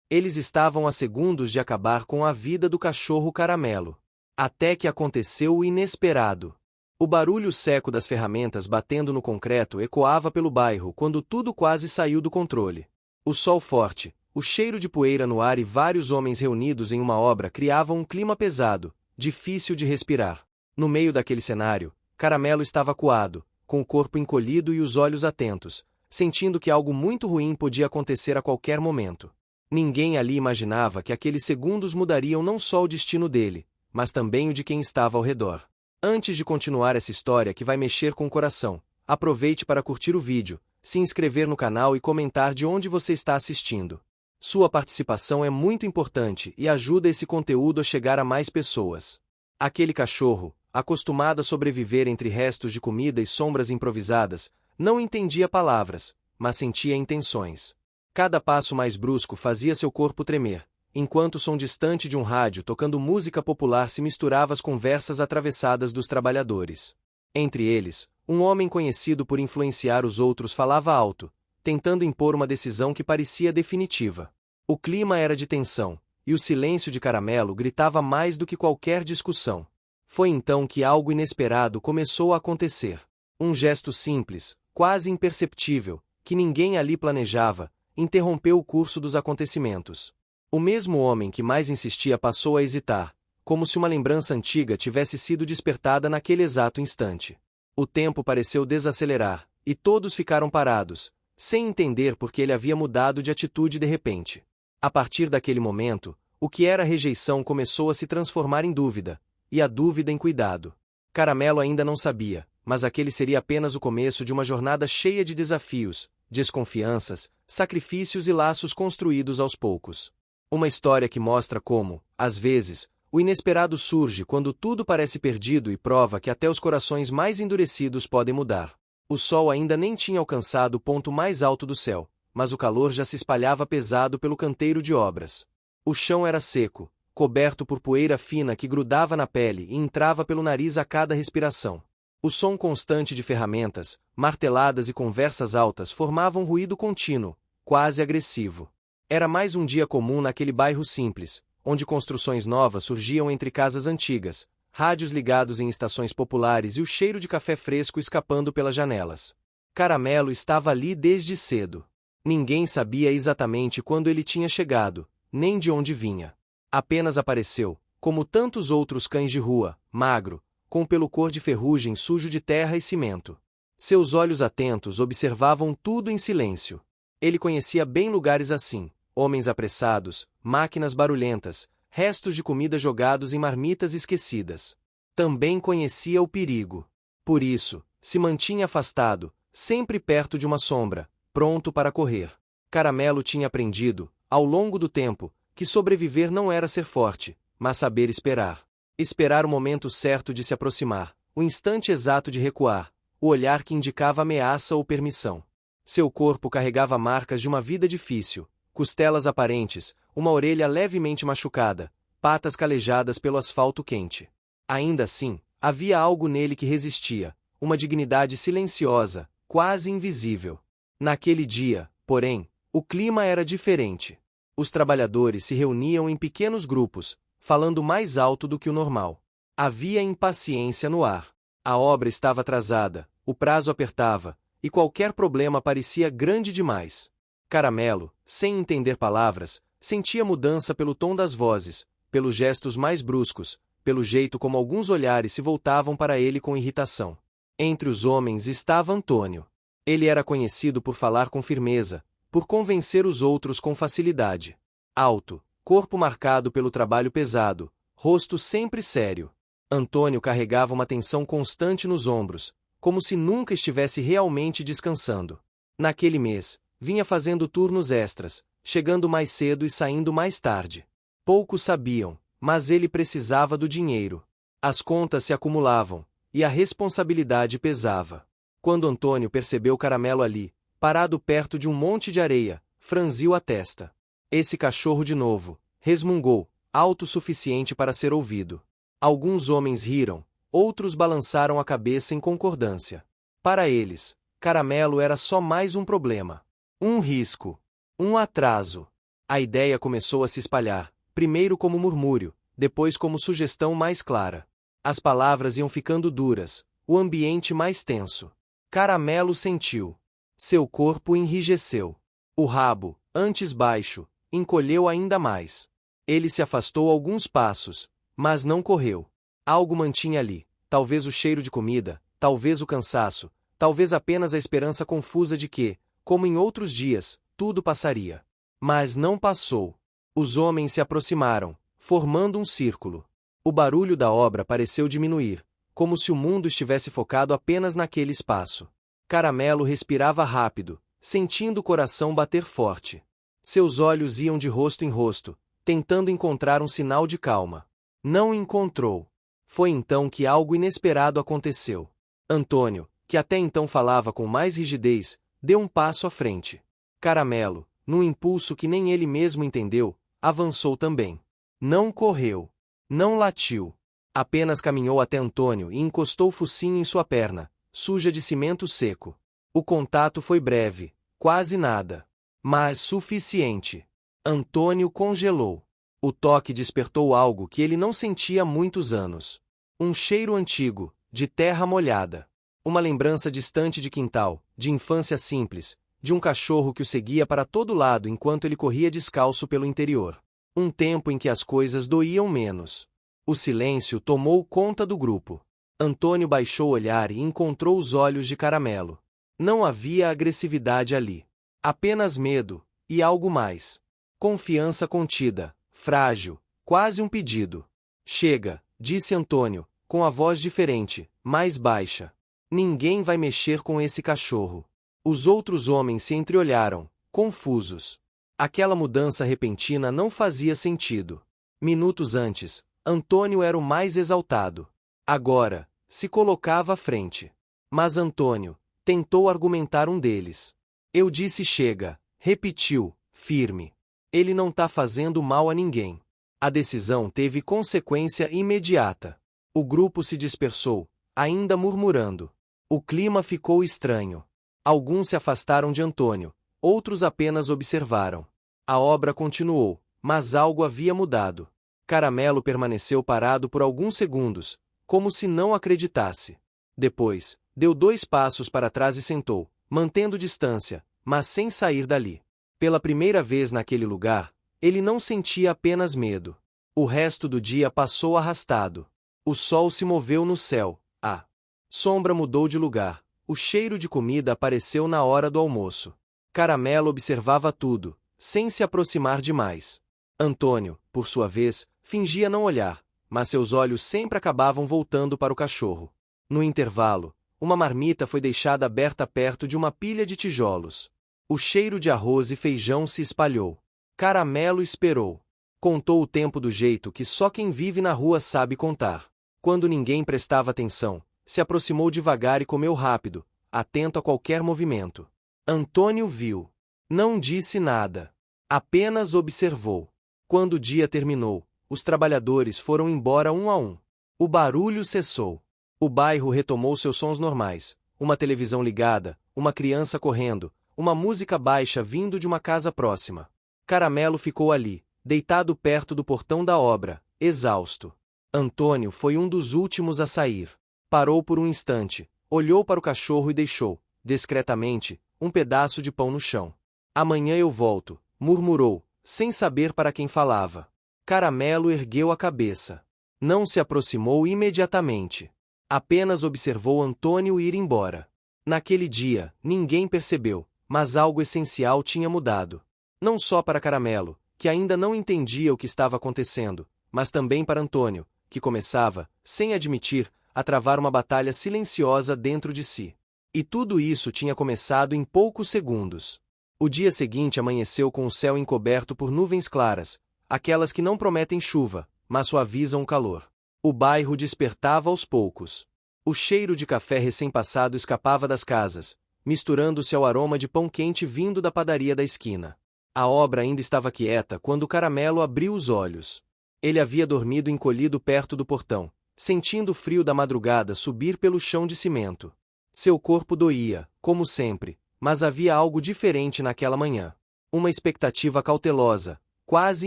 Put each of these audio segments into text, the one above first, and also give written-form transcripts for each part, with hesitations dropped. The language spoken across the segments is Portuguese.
Eles estavam a segundos de acabar com a vida do cachorro Caramelo. Até que aconteceu o inesperado. O barulho seco das ferramentas batendo no concreto ecoava pelo bairro quando tudo quase saiu do controle. O sol forte, o cheiro de poeira no ar e vários homens reunidos em uma obra criavam um clima pesado, difícil de respirar. No meio daquele cenário, Caramelo estava acuado, com o corpo encolhido e os olhos atentos, sentindo que algo muito ruim podia acontecer a qualquer momento. Ninguém ali imaginava que aqueles segundos mudariam não só o destino dele, mas também o de quem estava ao redor. Antes de continuar essa história que vai mexer com o coração, aproveite para curtir o vídeo, se inscrever no canal e comentar de onde você está assistindo. Sua participação é muito importante e ajuda esse conteúdo a chegar a mais pessoas. Aquele cachorro, acostumado a sobreviver entre restos de comida e sombras improvisadas, não entendia palavras, mas sentia intenções. Cada passo mais brusco fazia seu corpo tremer, enquanto o som distante de um rádio tocando música popular se misturava às conversas atravessadas dos trabalhadores. Entre eles, um homem conhecido por influenciar os outros falava alto, tentando impor uma decisão que parecia definitiva. O clima era de tensão, e o silêncio de Caramelo gritava mais do que qualquer discussão. Foi então que algo inesperado começou a acontecer. Um gesto simples, quase imperceptível, que ninguém ali planejava, interrompeu o curso dos acontecimentos. O mesmo homem que mais insistia passou a hesitar, como se uma lembrança antiga tivesse sido despertada naquele exato instante. O tempo pareceu desacelerar, e todos ficaram parados, sem entender por que ele havia mudado de atitude de repente. A partir daquele momento, o que era rejeição começou a se transformar em dúvida, e a dúvida em cuidado. Caramelo ainda não sabia, mas aquele seria apenas o começo de uma jornada cheia de desafios, desconfianças, sacrifícios e laços construídos aos poucos. Uma história que mostra como, às vezes, o inesperado surge quando tudo parece perdido e prova que até os corações mais endurecidos podem mudar. O sol ainda nem tinha alcançado o ponto mais alto do céu, mas o calor já se espalhava pesado pelo canteiro de obras. O chão era seco, coberto por poeira fina que grudava na pele e entrava pelo nariz a cada respiração. O som constante de ferramentas, marteladas e conversas altas formavam um ruído contínuo, quase agressivo. Era mais um dia comum naquele bairro simples, onde construções novas surgiam entre casas antigas, rádios ligados em estações populares e o cheiro de café fresco escapando pelas janelas. Caramelo estava ali desde cedo. Ninguém sabia exatamente quando ele tinha chegado, nem de onde vinha. Apenas apareceu, como tantos outros cães de rua, magro, com pelo cor de ferrugem sujo de terra e cimento. Seus olhos atentos observavam tudo em silêncio. Ele conhecia bem lugares assim, homens apressados, máquinas barulhentas, restos de comida jogados em marmitas esquecidas. Também conhecia o perigo. Por isso, se mantinha afastado, sempre perto de uma sombra, pronto para correr. Caramelo tinha aprendido, ao longo do tempo, que sobreviver não era ser forte, mas saber esperar. Esperar o momento certo de se aproximar, o instante exato de recuar, o olhar que indicava ameaça ou permissão. Seu corpo carregava marcas de uma vida difícil, costelas aparentes, uma orelha levemente machucada, patas calejadas pelo asfalto quente. Ainda assim, havia algo nele que resistia, uma dignidade silenciosa, quase invisível. Naquele dia, porém, o clima era diferente. Os trabalhadores se reuniam em pequenos grupos, falando mais alto do que o normal. Havia impaciência no ar. A obra estava atrasada, o prazo apertava, e qualquer problema parecia grande demais. Caramelo, sem entender palavras, sentia mudança pelo tom das vozes, pelos gestos mais bruscos, pelo jeito como alguns olhares se voltavam para ele com irritação. Entre os homens estava Antônio. Ele era conhecido por falar com firmeza, por convencer os outros com facilidade. Alto, corpo marcado pelo trabalho pesado, rosto sempre sério. Antônio carregava uma tensão constante nos ombros, como se nunca estivesse realmente descansando. Naquele mês, vinha fazendo turnos extras, chegando mais cedo e saindo mais tarde. Poucos sabiam, mas ele precisava do dinheiro. As contas se acumulavam, e a responsabilidade pesava. Quando Antônio percebeu Caramelo ali, parado perto de um monte de areia, franziu a testa. Esse cachorro de novo, resmungou, alto o suficiente para ser ouvido. Alguns homens riram, outros balançaram a cabeça em concordância. Para eles, Caramelo era só mais um problema. Um risco. Um atraso. A ideia começou a se espalhar, primeiro como murmúrio, depois como sugestão mais clara. As palavras iam ficando duras, o ambiente mais tenso. Caramelo sentiu. Seu corpo enrijeceu. O rabo, antes baixo, encolheu ainda mais. Ele se afastou alguns passos, mas não correu. Algo mantinha ali, talvez o cheiro de comida, talvez o cansaço, talvez apenas a esperança confusa de que, como em outros dias, tudo passaria. Mas não passou. Os homens se aproximaram, formando um círculo. O barulho da obra pareceu diminuir, como se o mundo estivesse focado apenas naquele espaço. Caramelo respirava rápido, sentindo o coração bater forte. Seus olhos iam de rosto em rosto, tentando encontrar um sinal de calma. Não encontrou. Foi então que algo inesperado aconteceu. Antônio, que até então falava com mais rigidez, deu um passo à frente. Caramelo, num impulso que nem ele mesmo entendeu, avançou também. Não correu. Não latiu. Apenas caminhou até Antônio e encostou o focinho em sua perna, suja de cimento seco. O contato foi breve, quase nada. Mas suficiente. Antônio congelou. O toque despertou algo que ele não sentia há muitos anos. Um cheiro antigo, de terra molhada. Uma lembrança distante de quintal, de infância simples, de um cachorro que o seguia para todo lado enquanto ele corria descalço pelo interior. Um tempo em que as coisas doíam menos. O silêncio tomou conta do grupo. Antônio baixou o olhar e encontrou os olhos de Caramelo. Não havia agressividade ali. Apenas medo, e algo mais. Confiança contida, frágil, quase um pedido. Chega, disse Antônio, com a voz diferente, mais baixa. Ninguém vai mexer com esse cachorro. Os outros homens se entreolharam, confusos. Aquela mudança repentina não fazia sentido. Minutos antes, Antônio era o mais exaltado. Agora, se colocava à frente. Mas Antônio tentou argumentar um deles. Eu disse chega, repetiu, firme. Ele não tá fazendo mal a ninguém. A decisão teve consequência imediata. O grupo se dispersou, ainda murmurando. O clima ficou estranho. Alguns se afastaram de Antônio, outros apenas observaram. A obra continuou, mas algo havia mudado. Caramelo permaneceu parado por alguns segundos, como se não acreditasse. Depois, deu 2 passos para trás e sentou, mantendo distância, mas sem sair dali. Pela primeira vez naquele lugar, ele não sentia apenas medo. O resto do dia passou arrastado. O sol se moveu no céu, a sombra mudou de lugar, o cheiro de comida apareceu na hora do almoço. Caramelo observava tudo, sem se aproximar demais. Antônio, por sua vez, fingia não olhar, mas seus olhos sempre acabavam voltando para o cachorro. No intervalo, uma marmita foi deixada aberta perto de uma pilha de tijolos. O cheiro de arroz e feijão se espalhou. Caramelo esperou. Contou o tempo do jeito que só quem vive na rua sabe contar. Quando ninguém prestava atenção, se aproximou devagar e comeu rápido, atento a qualquer movimento. Antônio viu. Não disse nada. Apenas observou. Quando o dia terminou, os trabalhadores foram embora um a um. O barulho cessou. O bairro retomou seus sons normais. Uma televisão ligada, uma criança correndo, uma música baixa vindo de uma casa próxima. Caramelo ficou ali, deitado perto do portão da obra, exausto. Antônio foi um dos últimos a sair. Parou por um instante, olhou para o cachorro e deixou, discretamente, um pedaço de pão no chão. Amanhã eu volto, murmurou, sem saber para quem falava. Caramelo ergueu a cabeça. Não se aproximou imediatamente. Apenas observou Antônio ir embora. Naquele dia, ninguém percebeu, mas algo essencial tinha mudado. Não só para Caramelo, que ainda não entendia o que estava acontecendo, mas também para Antônio, que começava, sem admitir, a travar uma batalha silenciosa dentro de si. E tudo isso tinha começado em poucos segundos. O dia seguinte amanheceu com o céu encoberto por nuvens claras, aquelas que não prometem chuva, mas suavizam o calor. O bairro despertava aos poucos. O cheiro de café recém-passado escapava das casas, misturando-se ao aroma de pão quente vindo da padaria da esquina. A obra ainda estava quieta quando o Caramelo abriu os olhos. Ele havia dormido encolhido perto do portão, sentindo o frio da madrugada subir pelo chão de cimento. Seu corpo doía, como sempre, mas havia algo diferente naquela manhã. Uma expectativa cautelosa, quase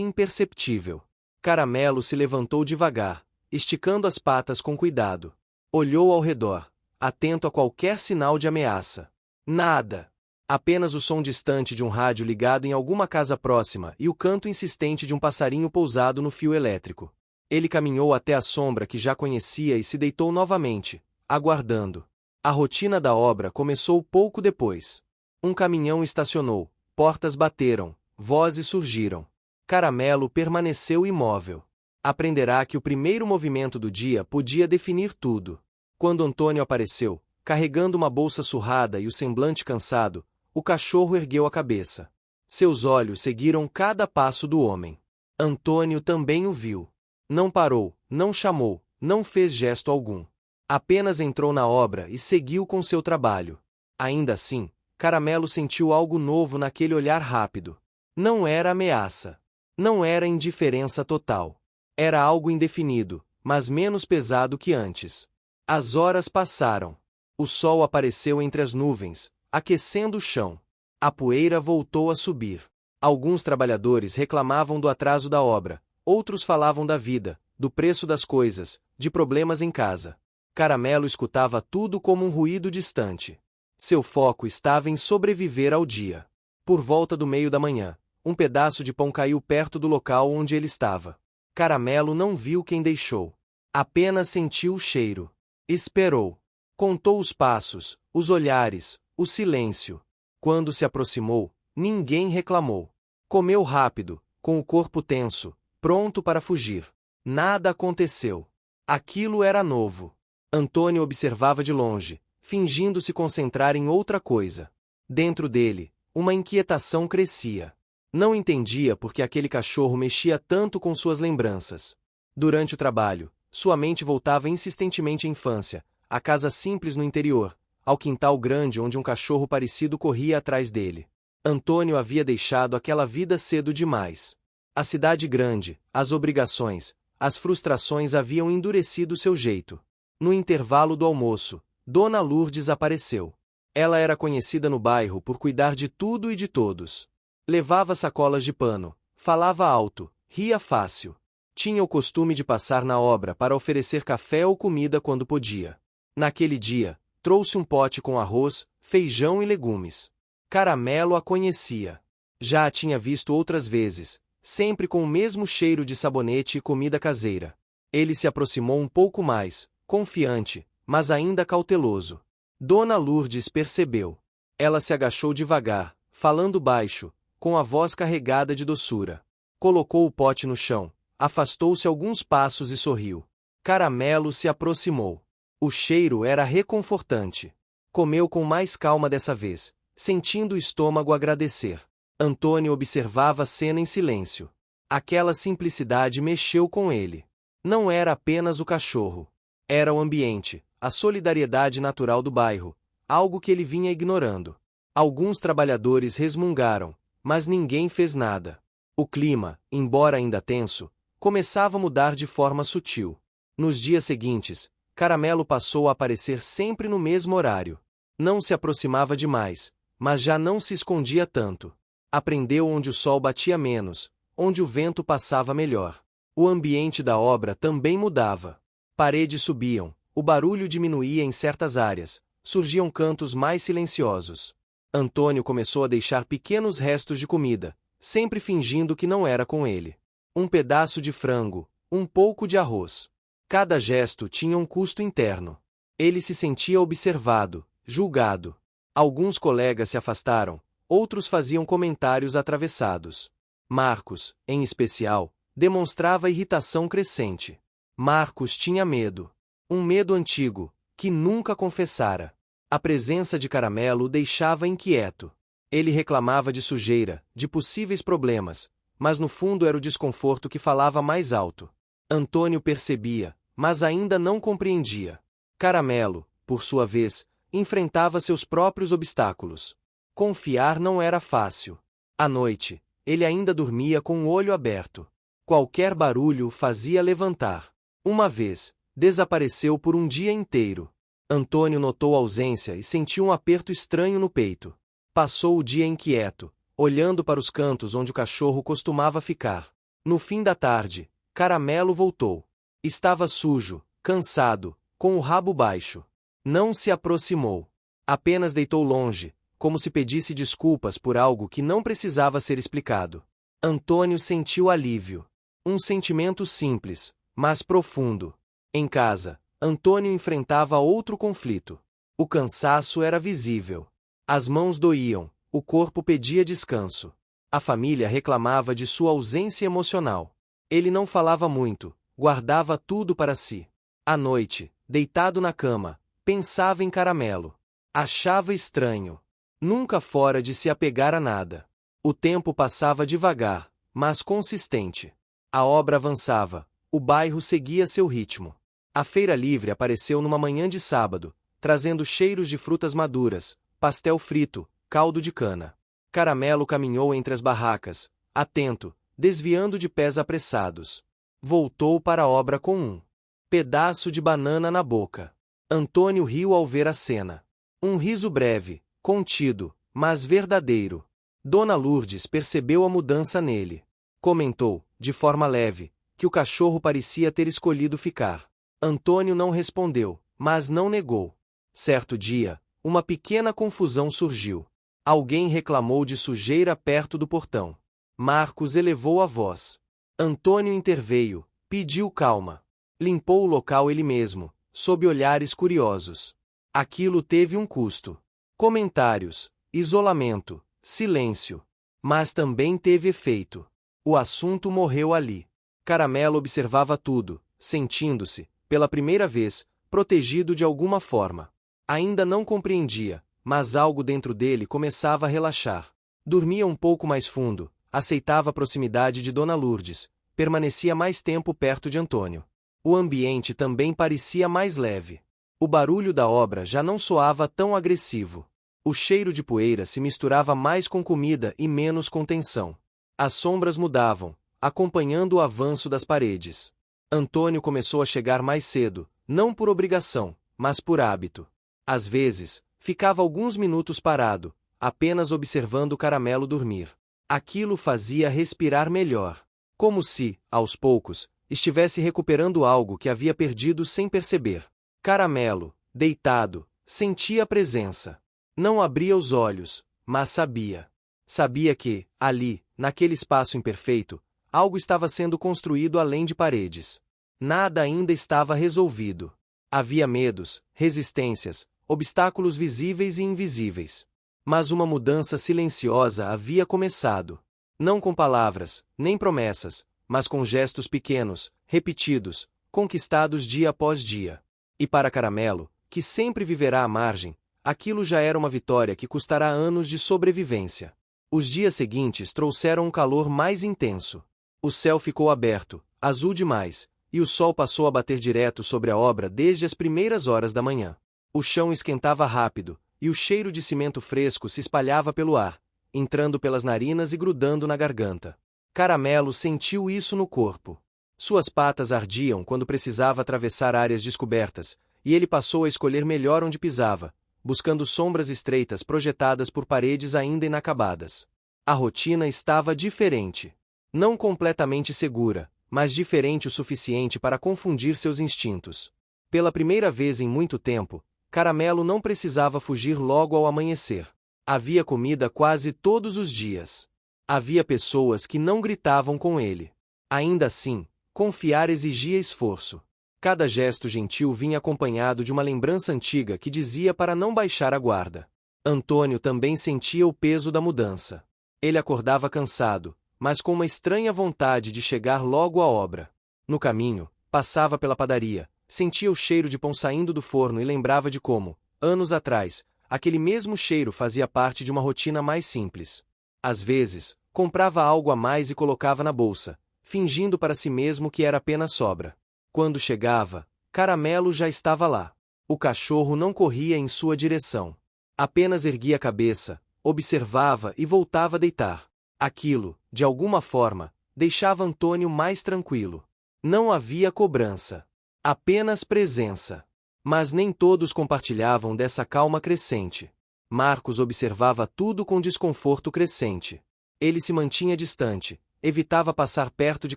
imperceptível. Caramelo se levantou devagar, esticando as patas com cuidado. Olhou ao redor, atento a qualquer sinal de ameaça. Nada. Apenas o som distante de um rádio ligado em alguma casa próxima e o canto insistente de um passarinho pousado no fio elétrico. Ele caminhou até a sombra que já conhecia e se deitou novamente, aguardando. A rotina da obra começou pouco depois. Um caminhão estacionou, portas bateram, vozes surgiram. Caramelo permaneceu imóvel. Aprenderá que o primeiro movimento do dia podia definir tudo. Quando Antônio apareceu, carregando uma bolsa surrada e o semblante cansado, o cachorro ergueu a cabeça. Seus olhos seguiram cada passo do homem. Antônio também o viu. Não parou, não chamou, não fez gesto algum. Apenas entrou na obra e seguiu com seu trabalho. Ainda assim, Caramelo sentiu algo novo naquele olhar rápido. Não era ameaça. Não era indiferença total. Era algo indefinido, mas menos pesado que antes. As horas passaram. O sol apareceu entre as nuvens, aquecendo o chão. A poeira voltou a subir. Alguns trabalhadores reclamavam do atraso da obra, outros falavam da vida, do preço das coisas, de problemas em casa. Caramelo escutava tudo como um ruído distante. Seu foco estava em sobreviver ao dia. Por volta do meio da manhã, um pedaço de pão caiu perto do local onde ele estava. Caramelo não viu quem deixou. Apenas sentiu o cheiro. Esperou. Contou os passos, os olhares, o silêncio. Quando se aproximou, ninguém reclamou. Comeu rápido, com o corpo tenso, pronto para fugir. Nada aconteceu. Aquilo era novo. Antônio observava de longe, fingindo se concentrar em outra coisa. Dentro dele, uma inquietação crescia. Não entendia por que aquele cachorro mexia tanto com suas lembranças. Durante o trabalho, sua mente voltava insistentemente à infância, à casa simples no interior, ao quintal grande onde um cachorro parecido corria atrás dele. Antônio havia deixado aquela vida cedo demais. A cidade grande, as obrigações, as frustrações haviam endurecido seu jeito. No intervalo do almoço, Dona Lourdes apareceu. Ela era conhecida no bairro por cuidar de tudo e de todos. Levava sacolas de pano, falava alto, ria fácil. Tinha o costume de passar na obra para oferecer café ou comida quando podia. Naquele dia, trouxe um pote com arroz, feijão e legumes. Caramelo a conhecia. Já a tinha visto outras vezes, sempre com o mesmo cheiro de sabonete e comida caseira. Ele se aproximou um pouco mais, confiante, mas ainda cauteloso. Dona Lourdes percebeu. Ela se agachou devagar, falando baixo, com a voz carregada de doçura. Colocou o pote no chão, afastou-se alguns passos e sorriu. Caramelo se aproximou. O cheiro era reconfortante. Comeu com mais calma dessa vez, sentindo o estômago agradecer. Antônio observava a cena em silêncio. Aquela simplicidade mexeu com ele. Não era apenas o cachorro. Era o ambiente, a solidariedade natural do bairro, algo que ele vinha ignorando. Alguns trabalhadores resmungaram, mas ninguém fez nada. O clima, embora ainda tenso, começava a mudar de forma sutil. Nos dias seguintes, Caramelo passou a aparecer sempre no mesmo horário. Não se aproximava demais, mas já não se escondia tanto. Aprendeu onde o sol batia menos, onde o vento passava melhor. O ambiente da obra também mudava. Paredes subiam, o barulho diminuía em certas áreas, surgiam cantos mais silenciosos. Antônio começou a deixar pequenos restos de comida, sempre fingindo que não era com ele. Um pedaço de frango, um pouco de arroz. Cada gesto tinha um custo interno. Ele se sentia observado, julgado. Alguns colegas se afastaram, outros faziam comentários atravessados. Marcos, em especial, demonstrava irritação crescente. Marcos tinha medo. Um medo antigo, que nunca confessara. A presença de Caramelo o deixava inquieto. Ele reclamava de sujeira, de possíveis problemas, mas no fundo era o desconforto que falava mais alto. Antônio percebia, mas ainda não compreendia. Caramelo, por sua vez, enfrentava seus próprios obstáculos. Confiar não era fácil. À noite, ele ainda dormia com o olho aberto. Qualquer barulho o fazia levantar. Uma vez, desapareceu por um dia inteiro. Antônio notou a ausência e sentiu um aperto estranho no peito. Passou o dia inquieto, olhando para os cantos onde o cachorro costumava ficar. No fim da tarde, Caramelo voltou. Estava sujo, cansado, com o rabo baixo. Não se aproximou. Apenas deitou longe, como se pedisse desculpas por algo que não precisava ser explicado. Antônio sentiu alívio. Um sentimento simples, mas profundo. Em casa, Antônio enfrentava outro conflito. O cansaço era visível. As mãos doíam, o corpo pedia descanso. A família reclamava de sua ausência emocional. Ele não falava muito, guardava tudo para si. À noite, deitado na cama, pensava em Caramelo. Achava estranho. Nunca fora de se apegar a nada. O tempo passava devagar, mas consistente. A obra avançava, o bairro seguia seu ritmo. A feira livre apareceu numa manhã de sábado, trazendo cheiros de frutas maduras, pastel frito, caldo de cana. Caramelo caminhou entre as barracas, atento, desviando de pés apressados. Voltou para a obra com um pedaço de banana na boca. Antônio riu ao ver a cena. Um riso breve, contido, mas verdadeiro. Dona Lourdes percebeu a mudança nele. Comentou, de forma leve, que o cachorro parecia ter escolhido ficar. Antônio não respondeu, mas não negou. Certo dia, uma pequena confusão surgiu. Alguém reclamou de sujeira perto do portão. Marcos elevou a voz. Antônio interveio, pediu calma. Limpou o local ele mesmo, sob olhares curiosos. Aquilo teve um custo. Comentários, isolamento, silêncio. Mas também teve efeito. O assunto morreu ali. Caramelo observava tudo, sentindo-se, pela primeira vez, protegido de alguma forma. Ainda não compreendia, mas algo dentro dele começava a relaxar. Dormia um pouco mais fundo, aceitava a proximidade de Dona Lourdes, permanecia mais tempo perto de Antônio. O ambiente também parecia mais leve. O barulho da obra já não soava tão agressivo. O cheiro de poeira se misturava mais com comida e menos com tensão. As sombras mudavam, acompanhando o avanço das paredes. Antônio começou a chegar mais cedo, não por obrigação, mas por hábito. Às vezes, ficava alguns minutos parado, apenas observando o Caramelo dormir. Aquilo fazia respirar melhor. Como se, aos poucos, estivesse recuperando algo que havia perdido sem perceber. Caramelo, deitado, sentia a presença. Não abria os olhos, mas sabia. Sabia que, ali, naquele espaço imperfeito, algo estava sendo construído além de paredes. Nada ainda estava resolvido. Havia medos, resistências, obstáculos visíveis e invisíveis. Mas uma mudança silenciosa havia começado. Não com palavras, nem promessas, mas com gestos pequenos, repetidos, conquistados dia após dia. E para Caramelo, que sempre viverá à margem, aquilo já era uma vitória que custará anos de sobrevivência. Os dias seguintes trouxeram um calor mais intenso. O céu ficou aberto, azul demais, e o sol passou a bater direto sobre a obra desde as primeiras horas da manhã. O chão esquentava rápido, e o cheiro de cimento fresco se espalhava pelo ar, entrando pelas narinas e grudando na garganta. Caramelo sentiu isso no corpo. Suas patas ardiam quando precisava atravessar áreas descobertas, e ele passou a escolher melhor onde pisava, buscando sombras estreitas projetadas por paredes ainda inacabadas. A rotina estava diferente. Não completamente segura, mas diferente o suficiente para confundir seus instintos. Pela primeira vez em muito tempo, Caramelo não precisava fugir logo ao amanhecer. Havia comida quase todos os dias. Havia pessoas que não gritavam com ele. Ainda assim, confiar exigia esforço. Cada gesto gentil vinha acompanhado de uma lembrança antiga que dizia para não baixar a guarda. Antônio também sentia o peso da mudança. Ele acordava cansado, mas com uma estranha vontade de chegar logo à obra. No caminho, passava pela padaria, sentia o cheiro de pão saindo do forno e lembrava de como, anos atrás, aquele mesmo cheiro fazia parte de uma rotina mais simples. Às vezes, comprava algo a mais e colocava na bolsa, fingindo para si mesmo que era apenas sobra. Quando chegava, Caramelo já estava lá. O cachorro não corria em sua direção. Apenas erguia a cabeça, observava e voltava a deitar. Aquilo, de alguma forma, deixava Antônio mais tranquilo. Não havia cobrança. Apenas presença. Mas nem todos compartilhavam dessa calma crescente. Marcos observava tudo com desconforto crescente. Ele se mantinha distante, evitava passar perto de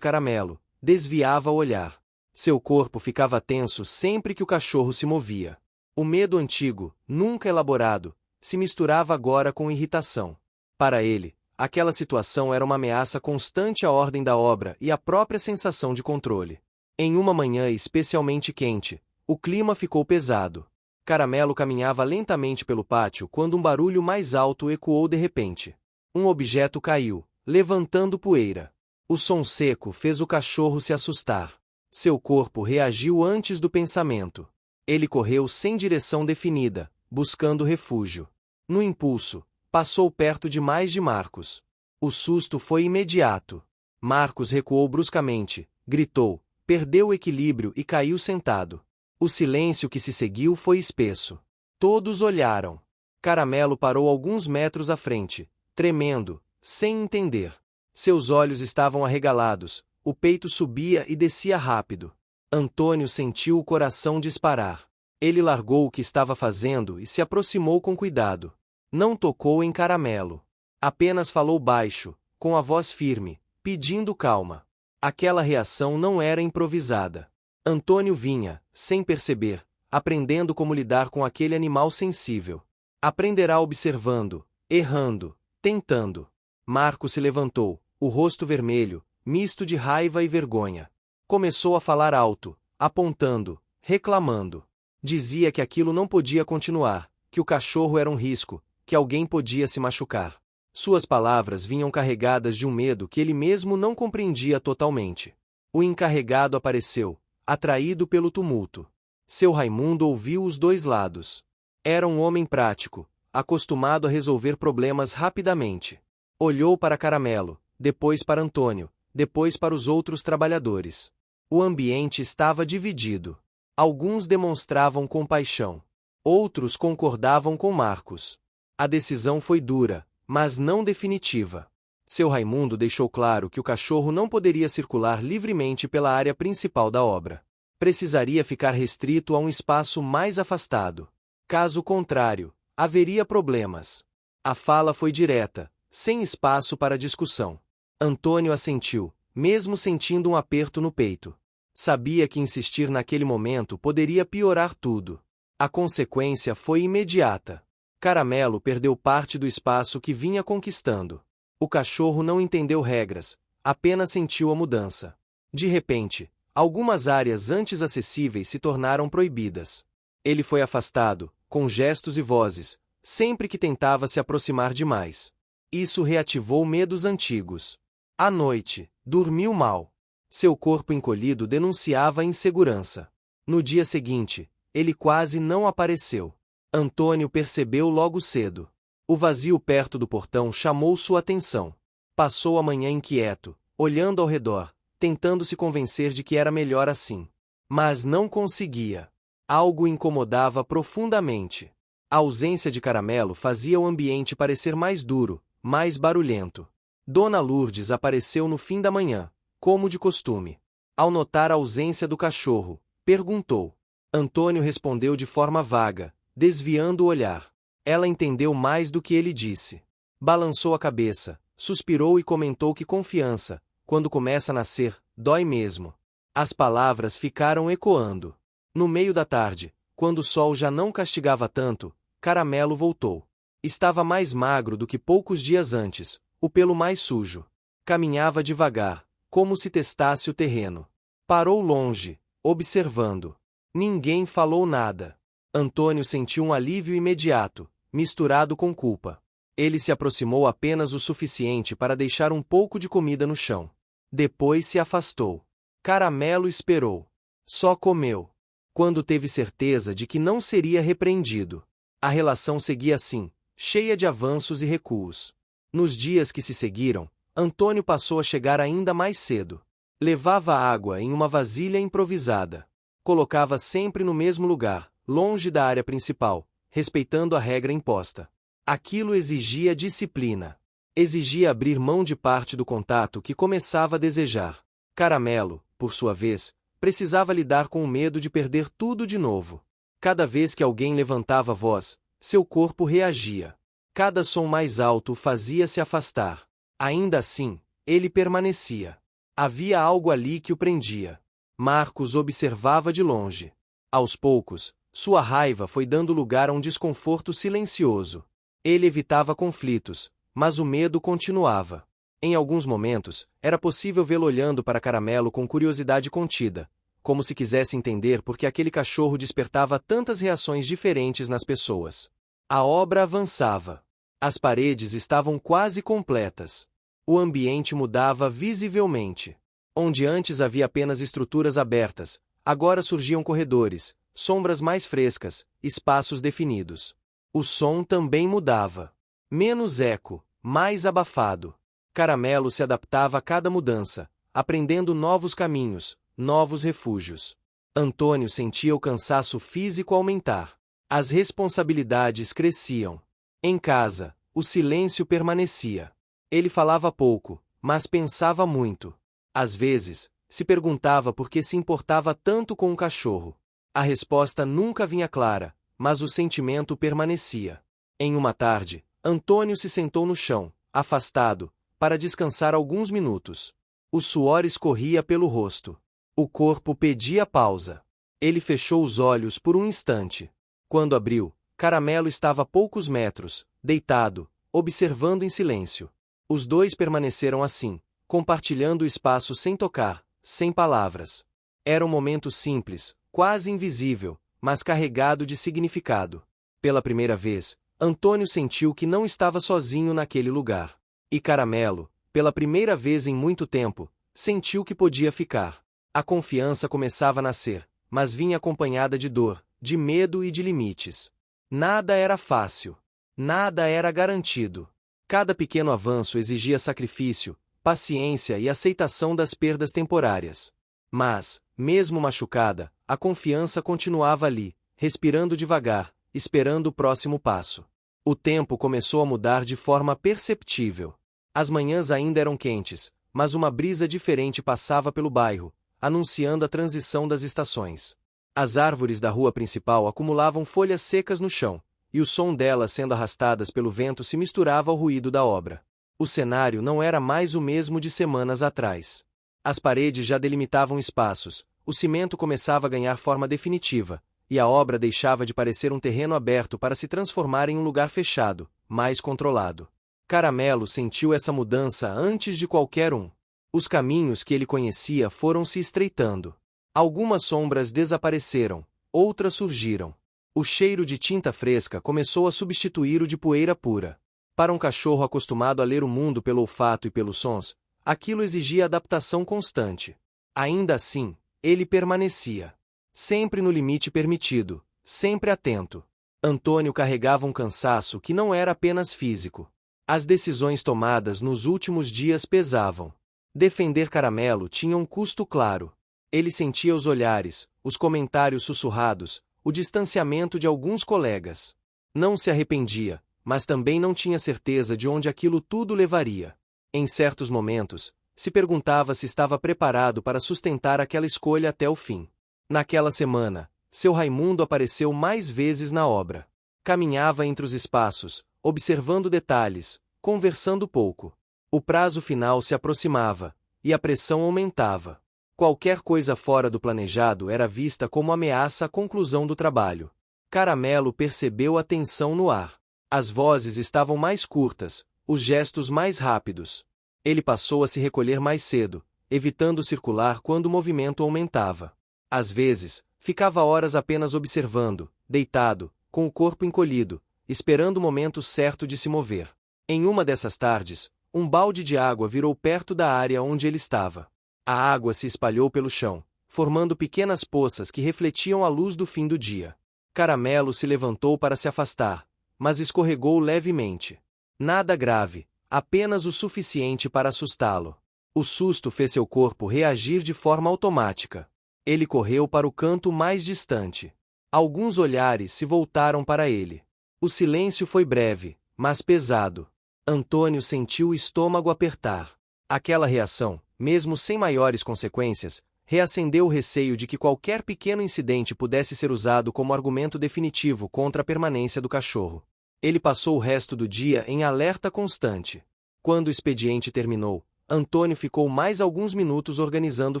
Caramelo, desviava o olhar. Seu corpo ficava tenso sempre que o cachorro se movia. O medo antigo, nunca elaborado, se misturava agora com irritação. Para ele, aquela situação era uma ameaça constante à ordem da obra e à própria sensação de controle. Em uma manhã especialmente quente, o clima ficou pesado. Caramelo caminhava lentamente pelo pátio quando um barulho mais alto ecoou de repente. Um objeto caiu, levantando poeira. O som seco fez o cachorro se assustar. Seu corpo reagiu antes do pensamento. Ele correu sem direção definida, buscando refúgio. No impulso, passou perto demais de Marcos. O susto foi imediato. Marcos recuou bruscamente, gritou, perdeu o equilíbrio e caiu sentado. O silêncio que se seguiu foi espesso. Todos olharam. Caramelo parou alguns metros à frente, tremendo, sem entender. Seus olhos estavam arregalados, o peito subia e descia rápido. Antônio sentiu o coração disparar. Ele largou o que estava fazendo e se aproximou com cuidado. Não tocou em Caramelo. Apenas falou baixo, com a voz firme, pedindo calma. Aquela reação não era improvisada. Antônio vinha, sem perceber, aprendendo como lidar com aquele animal sensível. Aprenderá observando, errando, tentando. Marco se levantou, o rosto vermelho, misto de raiva e vergonha. Começou a falar alto, apontando, reclamando. Dizia que aquilo não podia continuar, que o cachorro era um risco, que alguém podia se machucar. Suas palavras vinham carregadas de um medo que ele mesmo não compreendia totalmente. O encarregado apareceu, atraído pelo tumulto. Seu Raimundo ouviu os dois lados. Era um homem prático, acostumado a resolver problemas rapidamente. Olhou para Caramelo, depois para Antônio, depois para os outros trabalhadores. O ambiente estava dividido. Alguns demonstravam compaixão. Outros concordavam com Marcos. A decisão foi dura, mas não definitiva. Seu Raimundo deixou claro que o cachorro não poderia circular livremente pela área principal da obra. Precisaria ficar restrito a um espaço mais afastado. Caso contrário, haveria problemas. A fala foi direta, sem espaço para discussão. Antônio assentiu, mesmo sentindo um aperto no peito. Sabia que insistir naquele momento poderia piorar tudo. A consequência foi imediata. Caramelo perdeu parte do espaço que vinha conquistando. O cachorro não entendeu regras, apenas sentiu a mudança. De repente, algumas áreas antes acessíveis se tornaram proibidas. Ele foi afastado, com gestos e vozes, sempre que tentava se aproximar demais. Isso reativou medos antigos. À noite, dormiu mal. Seu corpo encolhido denunciava a insegurança. No dia seguinte, ele quase não apareceu. Antônio percebeu logo cedo. O vazio perto do portão chamou sua atenção. Passou a manhã inquieto, olhando ao redor, tentando se convencer de que era melhor assim. Mas não conseguia. Algo incomodava profundamente. A ausência de Caramelo fazia o ambiente parecer mais duro, mais barulhento. Dona Lourdes apareceu no fim da manhã, como de costume. Ao notar a ausência do cachorro, perguntou. Antônio respondeu de forma vaga, desviando o olhar. Ela entendeu mais do que ele disse. Balançou a cabeça, suspirou e comentou que confiança, quando começa a nascer, dói mesmo. As palavras ficaram ecoando. No meio da tarde, quando o sol já não castigava tanto, Caramelo voltou. Estava mais magro do que poucos dias antes, o pelo mais sujo. Caminhava devagar, como se testasse o terreno. Parou longe, observando. Ninguém falou nada. Antônio sentiu um alívio imediato, misturado com culpa. Ele se aproximou apenas o suficiente para deixar um pouco de comida no chão. Depois se afastou. Caramelo esperou. Só comeu. Quando teve certeza de que não seria repreendido. A relação seguia assim, cheia de avanços e recuos. Nos dias que se seguiram, Antônio passou a chegar ainda mais cedo. Levava água em uma vasilha improvisada. Colocava sempre no mesmo lugar, longe da área principal, respeitando a regra imposta. Aquilo exigia disciplina. Exigia abrir mão de parte do contato que começava a desejar. Caramelo, por sua vez, precisava lidar com o medo de perder tudo de novo. Cada vez que alguém levantava a voz, seu corpo reagia. Cada som mais alto o fazia se afastar. Ainda assim, ele permanecia. Havia algo ali que o prendia. Marcos observava de longe. Aos poucos, sua raiva foi dando lugar a um desconforto silencioso. Ele evitava conflitos, mas o medo continuava. Em alguns momentos, era possível vê-lo olhando para Caramelo com curiosidade contida, como se quisesse entender por que aquele cachorro despertava tantas reações diferentes nas pessoas. A obra avançava. As paredes estavam quase completas. O ambiente mudava visivelmente. Onde antes havia apenas estruturas abertas, agora surgiam corredores, sombras mais frescas, espaços definidos. O som também mudava. Menos eco, mais abafado. Caramelo se adaptava a cada mudança, aprendendo novos caminhos, novos refúgios. Antônio sentia o cansaço físico aumentar. As responsabilidades cresciam. Em casa, o silêncio permanecia. Ele falava pouco, mas pensava muito. Às vezes, se perguntava por que se importava tanto com o cachorro. A resposta nunca vinha clara, mas o sentimento permanecia. Em uma tarde, Antônio se sentou no chão, afastado, para descansar alguns minutos. O suor escorria pelo rosto. O corpo pedia pausa. Ele fechou os olhos por um instante. Quando abriu, Caramelo estava a poucos metros, deitado, observando em silêncio. Os dois permaneceram assim, compartilhando o espaço sem tocar, sem palavras. Era um momento simples, quase invisível, mas carregado de significado. Pela primeira vez, Antônio sentiu que não estava sozinho naquele lugar. E Caramelo, pela primeira vez em muito tempo, sentiu que podia ficar. A confiança começava a nascer, mas vinha acompanhada de dor, de medo e de limites. Nada era fácil. Nada era garantido. Cada pequeno avanço exigia sacrifício, paciência e aceitação das perdas temporárias. Mas, mesmo machucada, a confiança continuava ali, respirando devagar, esperando o próximo passo. O tempo começou a mudar de forma perceptível. As manhãs ainda eram quentes, mas uma brisa diferente passava pelo bairro, anunciando a transição das estações. As árvores da rua principal acumulavam folhas secas no chão, e o som delas sendo arrastadas pelo vento se misturava ao ruído da obra. O cenário não era mais o mesmo de semanas atrás. As paredes já delimitavam espaços, o cimento começava a ganhar forma definitiva, e a obra deixava de parecer um terreno aberto para se transformar em um lugar fechado, mais controlado. Caramelo sentiu essa mudança antes de qualquer um. Os caminhos que ele conhecia foram se estreitando. Algumas sombras desapareceram, outras surgiram. O cheiro de tinta fresca começou a substituir o de poeira pura. Para um cachorro acostumado a ler o mundo pelo olfato e pelos sons, aquilo exigia adaptação constante. Ainda assim, ele permanecia. Sempre no limite permitido, sempre atento. Antônio carregava um cansaço que não era apenas físico. As decisões tomadas nos últimos dias pesavam. Defender Caramelo tinha um custo claro. Ele sentia os olhares, os comentários sussurrados, o distanciamento de alguns colegas. Não se arrependia, mas também não tinha certeza de onde aquilo tudo levaria. Em certos momentos, se perguntava se estava preparado para sustentar aquela escolha até o fim. Naquela semana, seu Raimundo apareceu mais vezes na obra. Caminhava entre os espaços, observando detalhes, conversando pouco. O prazo final se aproximava, e a pressão aumentava. Qualquer coisa fora do planejado era vista como ameaça à conclusão do trabalho. Caramelo percebeu a tensão no ar. As vozes estavam mais curtas, os gestos mais rápidos. Ele passou a se recolher mais cedo, evitando circular quando o movimento aumentava. Às vezes, ficava horas apenas observando, deitado, com o corpo encolhido, esperando o momento certo de se mover. Em uma dessas tardes, um balde de água virou perto da área onde ele estava. A água se espalhou pelo chão, formando pequenas poças que refletiam a luz do fim do dia. Caramelo se levantou para se afastar, mas escorregou levemente. Nada grave, apenas o suficiente para assustá-lo. O susto fez seu corpo reagir de forma automática. Ele correu para o canto mais distante. Alguns olhares se voltaram para ele. O silêncio foi breve, mas pesado. Antônio sentiu o estômago apertar. Aquela reação, mesmo sem maiores consequências, reacendeu o receio de que qualquer pequeno incidente pudesse ser usado como argumento definitivo contra a permanência do cachorro. Ele passou o resto do dia em alerta constante. Quando o expediente terminou, Antônio ficou mais alguns minutos organizando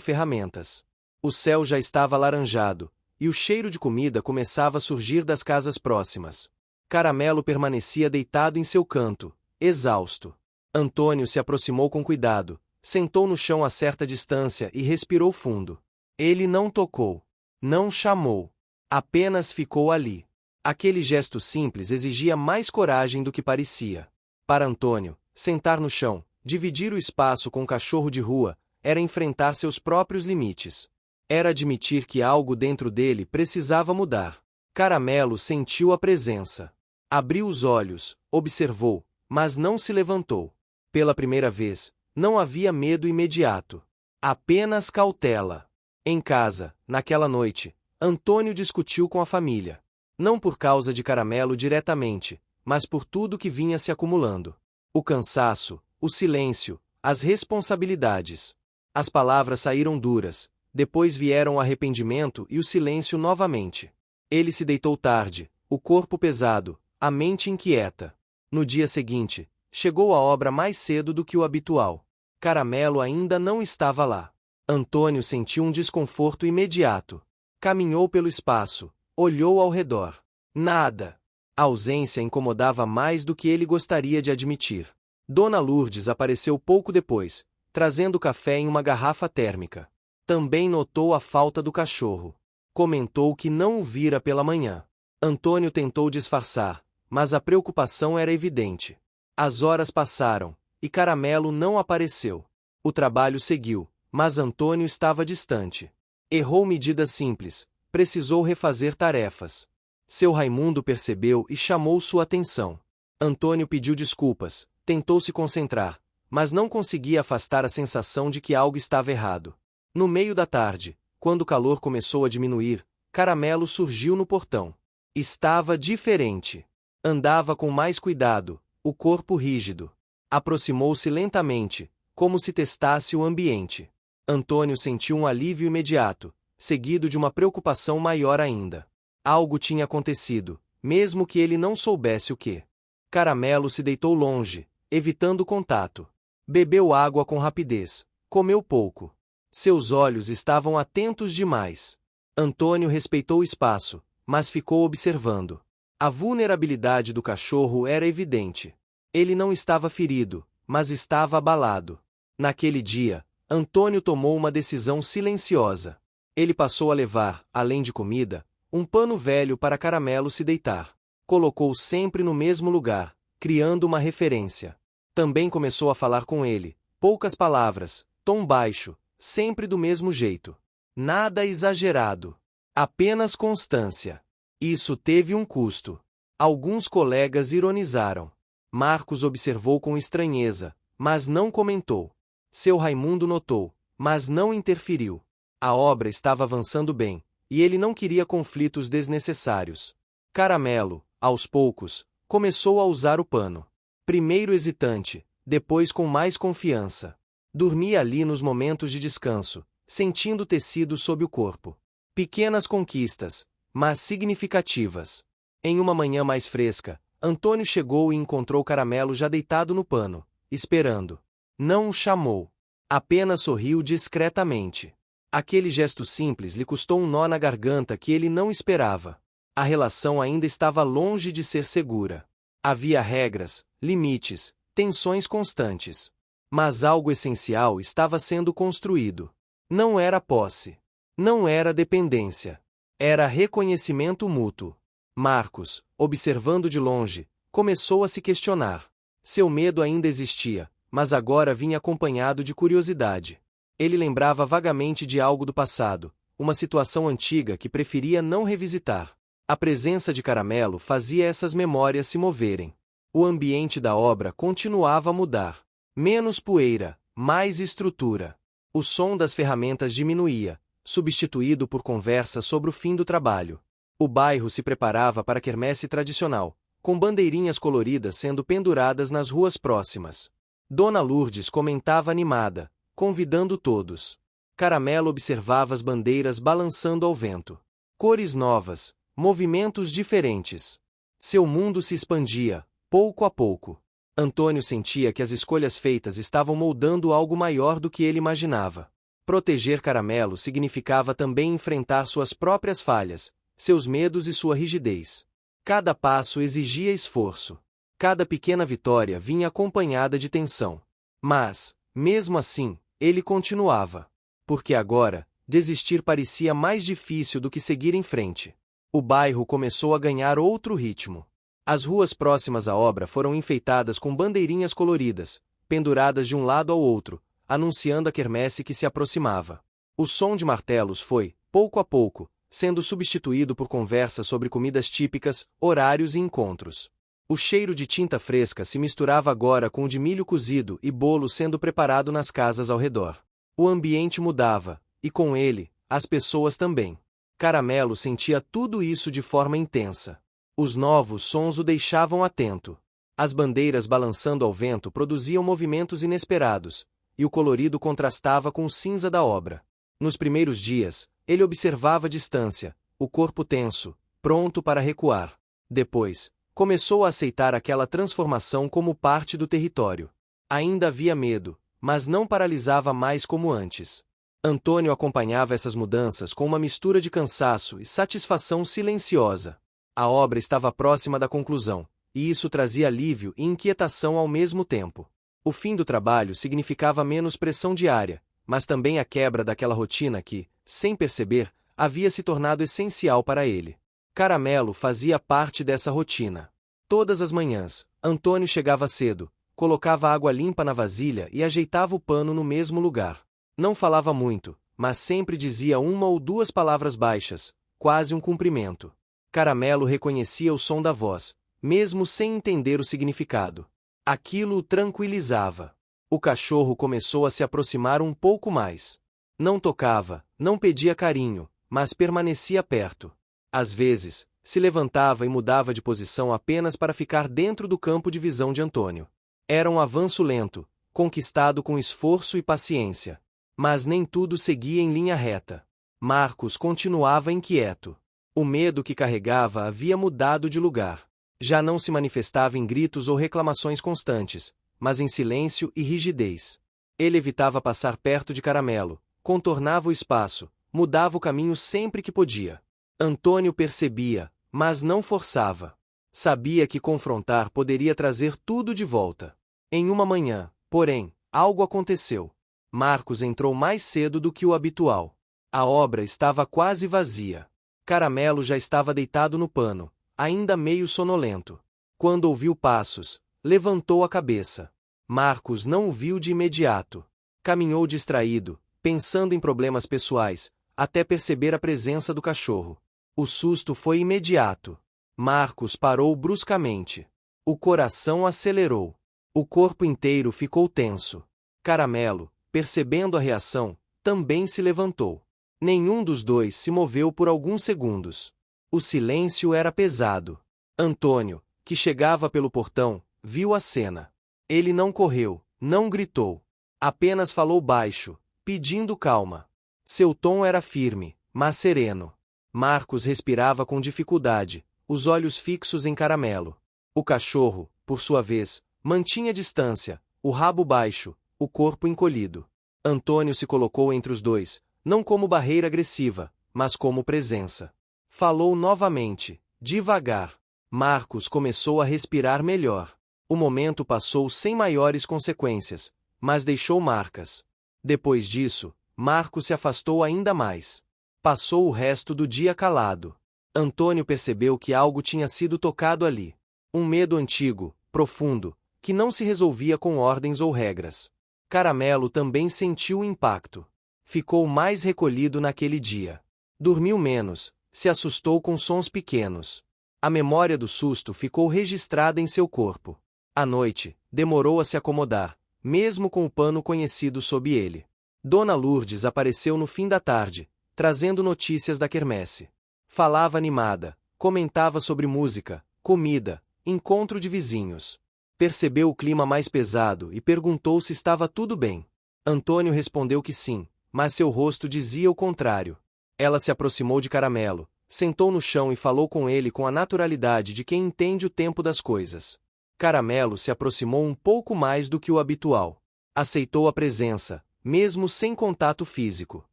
ferramentas. O céu já estava alaranjado, e o cheiro de comida começava a surgir das casas próximas. Caramelo permanecia deitado em seu canto, exausto. Antônio se aproximou com cuidado, sentou no chão a certa distância e respirou fundo. Ele não tocou, não chamou, apenas ficou ali. Aquele gesto simples exigia mais coragem do que parecia. Para Antônio, sentar no chão, dividir o espaço com um cachorro de rua, era enfrentar seus próprios limites. Era admitir que algo dentro dele precisava mudar. Caramelo sentiu a presença. Abriu os olhos, observou, mas não se levantou. Pela primeira vez, não havia medo imediato. Apenas cautela. Em casa, naquela noite, Antônio discutiu com a família. Não por causa de Caramelo diretamente, mas por tudo que vinha se acumulando. O cansaço, o silêncio, as responsabilidades. As palavras saíram duras, depois vieram o arrependimento e o silêncio novamente. Ele se deitou tarde, o corpo pesado, a mente inquieta. No dia seguinte, chegou a obra mais cedo do que o habitual. Caramelo ainda não estava lá. Antônio sentiu um desconforto imediato. Caminhou pelo espaço, olhou ao redor. Nada. A ausência incomodava mais do que ele gostaria de admitir. Dona Lourdes apareceu pouco depois, trazendo café em uma garrafa térmica. Também notou a falta do cachorro. Comentou que não o vira pela manhã. Antônio tentou disfarçar, mas a preocupação era evidente. As horas passaram, e Caramelo não apareceu. O trabalho seguiu, mas Antônio estava distante. Errou medidas simples, precisou refazer tarefas. Seu Raimundo percebeu e chamou sua atenção. Antônio pediu desculpas, tentou se concentrar, mas não conseguia afastar a sensação de que algo estava errado. No meio da tarde, quando o calor começou a diminuir, Caramelo surgiu no portão. Estava diferente. Andava com mais cuidado, o corpo rígido. Aproximou-se lentamente, como se testasse o ambiente. Antônio sentiu um alívio imediato, seguido de uma preocupação maior ainda. Algo tinha acontecido, mesmo que ele não soubesse o que. Caramelo se deitou longe, evitando o contato. Bebeu água com rapidez, comeu pouco. Seus olhos estavam atentos demais. Antônio respeitou o espaço, mas ficou observando. A vulnerabilidade do cachorro era evidente. Ele não estava ferido, mas estava abalado. Naquele dia, Antônio tomou uma decisão silenciosa. Ele passou a levar, além de comida, um pano velho para Caramelo se deitar. Colocou sempre no mesmo lugar, criando uma referência. Também começou a falar com ele, poucas palavras, tom baixo, sempre do mesmo jeito. Nada exagerado. Apenas constância. Isso teve um custo. Alguns colegas ironizaram. Marcos observou com estranheza, mas não comentou. Seu Raimundo notou, mas não interferiu. A obra estava avançando bem, e ele não queria conflitos desnecessários. Caramelo, aos poucos, começou a usar o pano. Primeiro hesitante, depois com mais confiança. Dormia ali nos momentos de descanso, sentindo o tecido sob o corpo. Pequenas conquistas, mas significativas. Em uma manhã mais fresca, Antônio chegou e encontrou Caramelo já deitado no pano, esperando. Não o chamou. Apenas sorriu discretamente. Aquele gesto simples lhe custou um nó na garganta que ele não esperava. A relação ainda estava longe de ser segura. Havia regras, limites, tensões constantes. Mas algo essencial estava sendo construído. Não era posse. Não era dependência. Era reconhecimento mútuo. Marcos, observando de longe, começou a se questionar. Seu medo ainda existia, mas agora vinha acompanhado de curiosidade. Ele lembrava vagamente de algo do passado, uma situação antiga que preferia não revisitar. A presença de Caramelo fazia essas memórias se moverem. O ambiente da obra continuava a mudar. Menos poeira, mais estrutura. O som das ferramentas diminuía, substituído por conversa sobre o fim do trabalho. O bairro se preparava para a quermesse tradicional, com bandeirinhas coloridas sendo penduradas nas ruas próximas. Dona Lourdes comentava animada, convidando todos. Caramelo observava as bandeiras balançando ao vento. Cores novas, movimentos diferentes. Seu mundo se expandia, pouco a pouco. Antônio sentia que as escolhas feitas estavam moldando algo maior do que ele imaginava. Proteger Caramelo significava também enfrentar suas próprias falhas, seus medos e sua rigidez. Cada passo exigia esforço. Cada pequena vitória vinha acompanhada de tensão. Mas, mesmo assim, ele continuava. Porque agora, desistir parecia mais difícil do que seguir em frente. O bairro começou a ganhar outro ritmo. As ruas próximas à obra foram enfeitadas com bandeirinhas coloridas, penduradas de um lado ao outro, anunciando a quermesse que se aproximava. O som de martelos foi, pouco a pouco, sendo substituído por conversas sobre comidas típicas, horários e encontros. O cheiro de tinta fresca se misturava agora com o de milho cozido e bolo sendo preparado nas casas ao redor. O ambiente mudava, e com ele, as pessoas também. Caramelo sentia tudo isso de forma intensa. Os novos sons o deixavam atento. As bandeiras balançando ao vento produziam movimentos inesperados, e o colorido contrastava com o cinza da obra. Nos primeiros dias, ele observava a distância, o corpo tenso, pronto para recuar. Depois, começou a aceitar aquela transformação como parte do território. Ainda havia medo, mas não paralisava mais como antes. Antônio acompanhava essas mudanças com uma mistura de cansaço e satisfação silenciosa. A obra estava próxima da conclusão, e isso trazia alívio e inquietação ao mesmo tempo. O fim do trabalho significava menos pressão diária, mas também a quebra daquela rotina que, sem perceber, havia se tornado essencial para ele. Caramelo fazia parte dessa rotina. Todas as manhãs, Antônio chegava cedo, colocava água limpa na vasilha e ajeitava o pano no mesmo lugar. Não falava muito, mas sempre dizia uma ou duas palavras baixas, quase um cumprimento. Caramelo reconhecia o som da voz, mesmo sem entender o significado. Aquilo o tranquilizava. O cachorro começou a se aproximar um pouco mais. Não tocava, não pedia carinho, mas permanecia perto. Às vezes, se levantava e mudava de posição apenas para ficar dentro do campo de visão de Antônio. Era um avanço lento, conquistado com esforço e paciência. Mas nem tudo seguia em linha reta. Marcos continuava inquieto. O medo que carregava havia mudado de lugar. Já não se manifestava em gritos ou reclamações constantes, mas em silêncio e rigidez. Ele evitava passar perto de Caramelo, contornava o espaço, mudava o caminho sempre que podia. Antônio percebia, mas não forçava. Sabia que confrontar poderia trazer tudo de volta. Em uma manhã, porém, algo aconteceu. Marcos entrou mais cedo do que o habitual. A obra estava quase vazia. Caramelo já estava deitado no pano, ainda meio sonolento. Quando ouviu passos, levantou a cabeça. Marcos não o viu de imediato. Caminhou distraído, pensando em problemas pessoais, até perceber a presença do cachorro. O susto foi imediato. Marcos parou bruscamente. O coração acelerou. O corpo inteiro ficou tenso. Caramelo, percebendo a reação, também se levantou. Nenhum dos dois se moveu por alguns segundos. O silêncio era pesado. Antônio, que chegava pelo portão, viu a cena. Ele não correu, não gritou. Apenas falou baixo, pedindo calma. Seu tom era firme, mas sereno. Marcos respirava com dificuldade, os olhos fixos em Caramelo. O cachorro, por sua vez, mantinha distância, o rabo baixo, o corpo encolhido. Antônio se colocou entre os dois, não como barreira agressiva, mas como presença. Falou novamente, devagar. Marcos começou a respirar melhor. O momento passou sem maiores consequências, mas deixou marcas. Depois disso, Marcos se afastou ainda mais. Passou o resto do dia calado. Antônio percebeu que algo tinha sido tocado ali. Um medo antigo, profundo, que não se resolvia com ordens ou regras. Caramelo também sentiu o impacto. Ficou mais recolhido naquele dia. Dormiu menos, se assustou com sons pequenos. A memória do susto ficou registrada em seu corpo. À noite, demorou a se acomodar, mesmo com o pano conhecido sob ele. Dona Lourdes apareceu no fim da tarde, trazendo notícias da quermesse. Falava animada, comentava sobre música, comida, encontro de vizinhos. Percebeu o clima mais pesado e perguntou se estava tudo bem. Antônio respondeu que sim, mas seu rosto dizia o contrário. Ela se aproximou de Caramelo, sentou no chão e falou com ele com a naturalidade de quem entende o tempo das coisas. Caramelo se aproximou um pouco mais do que o habitual. Aceitou a presença, mesmo sem contato físico.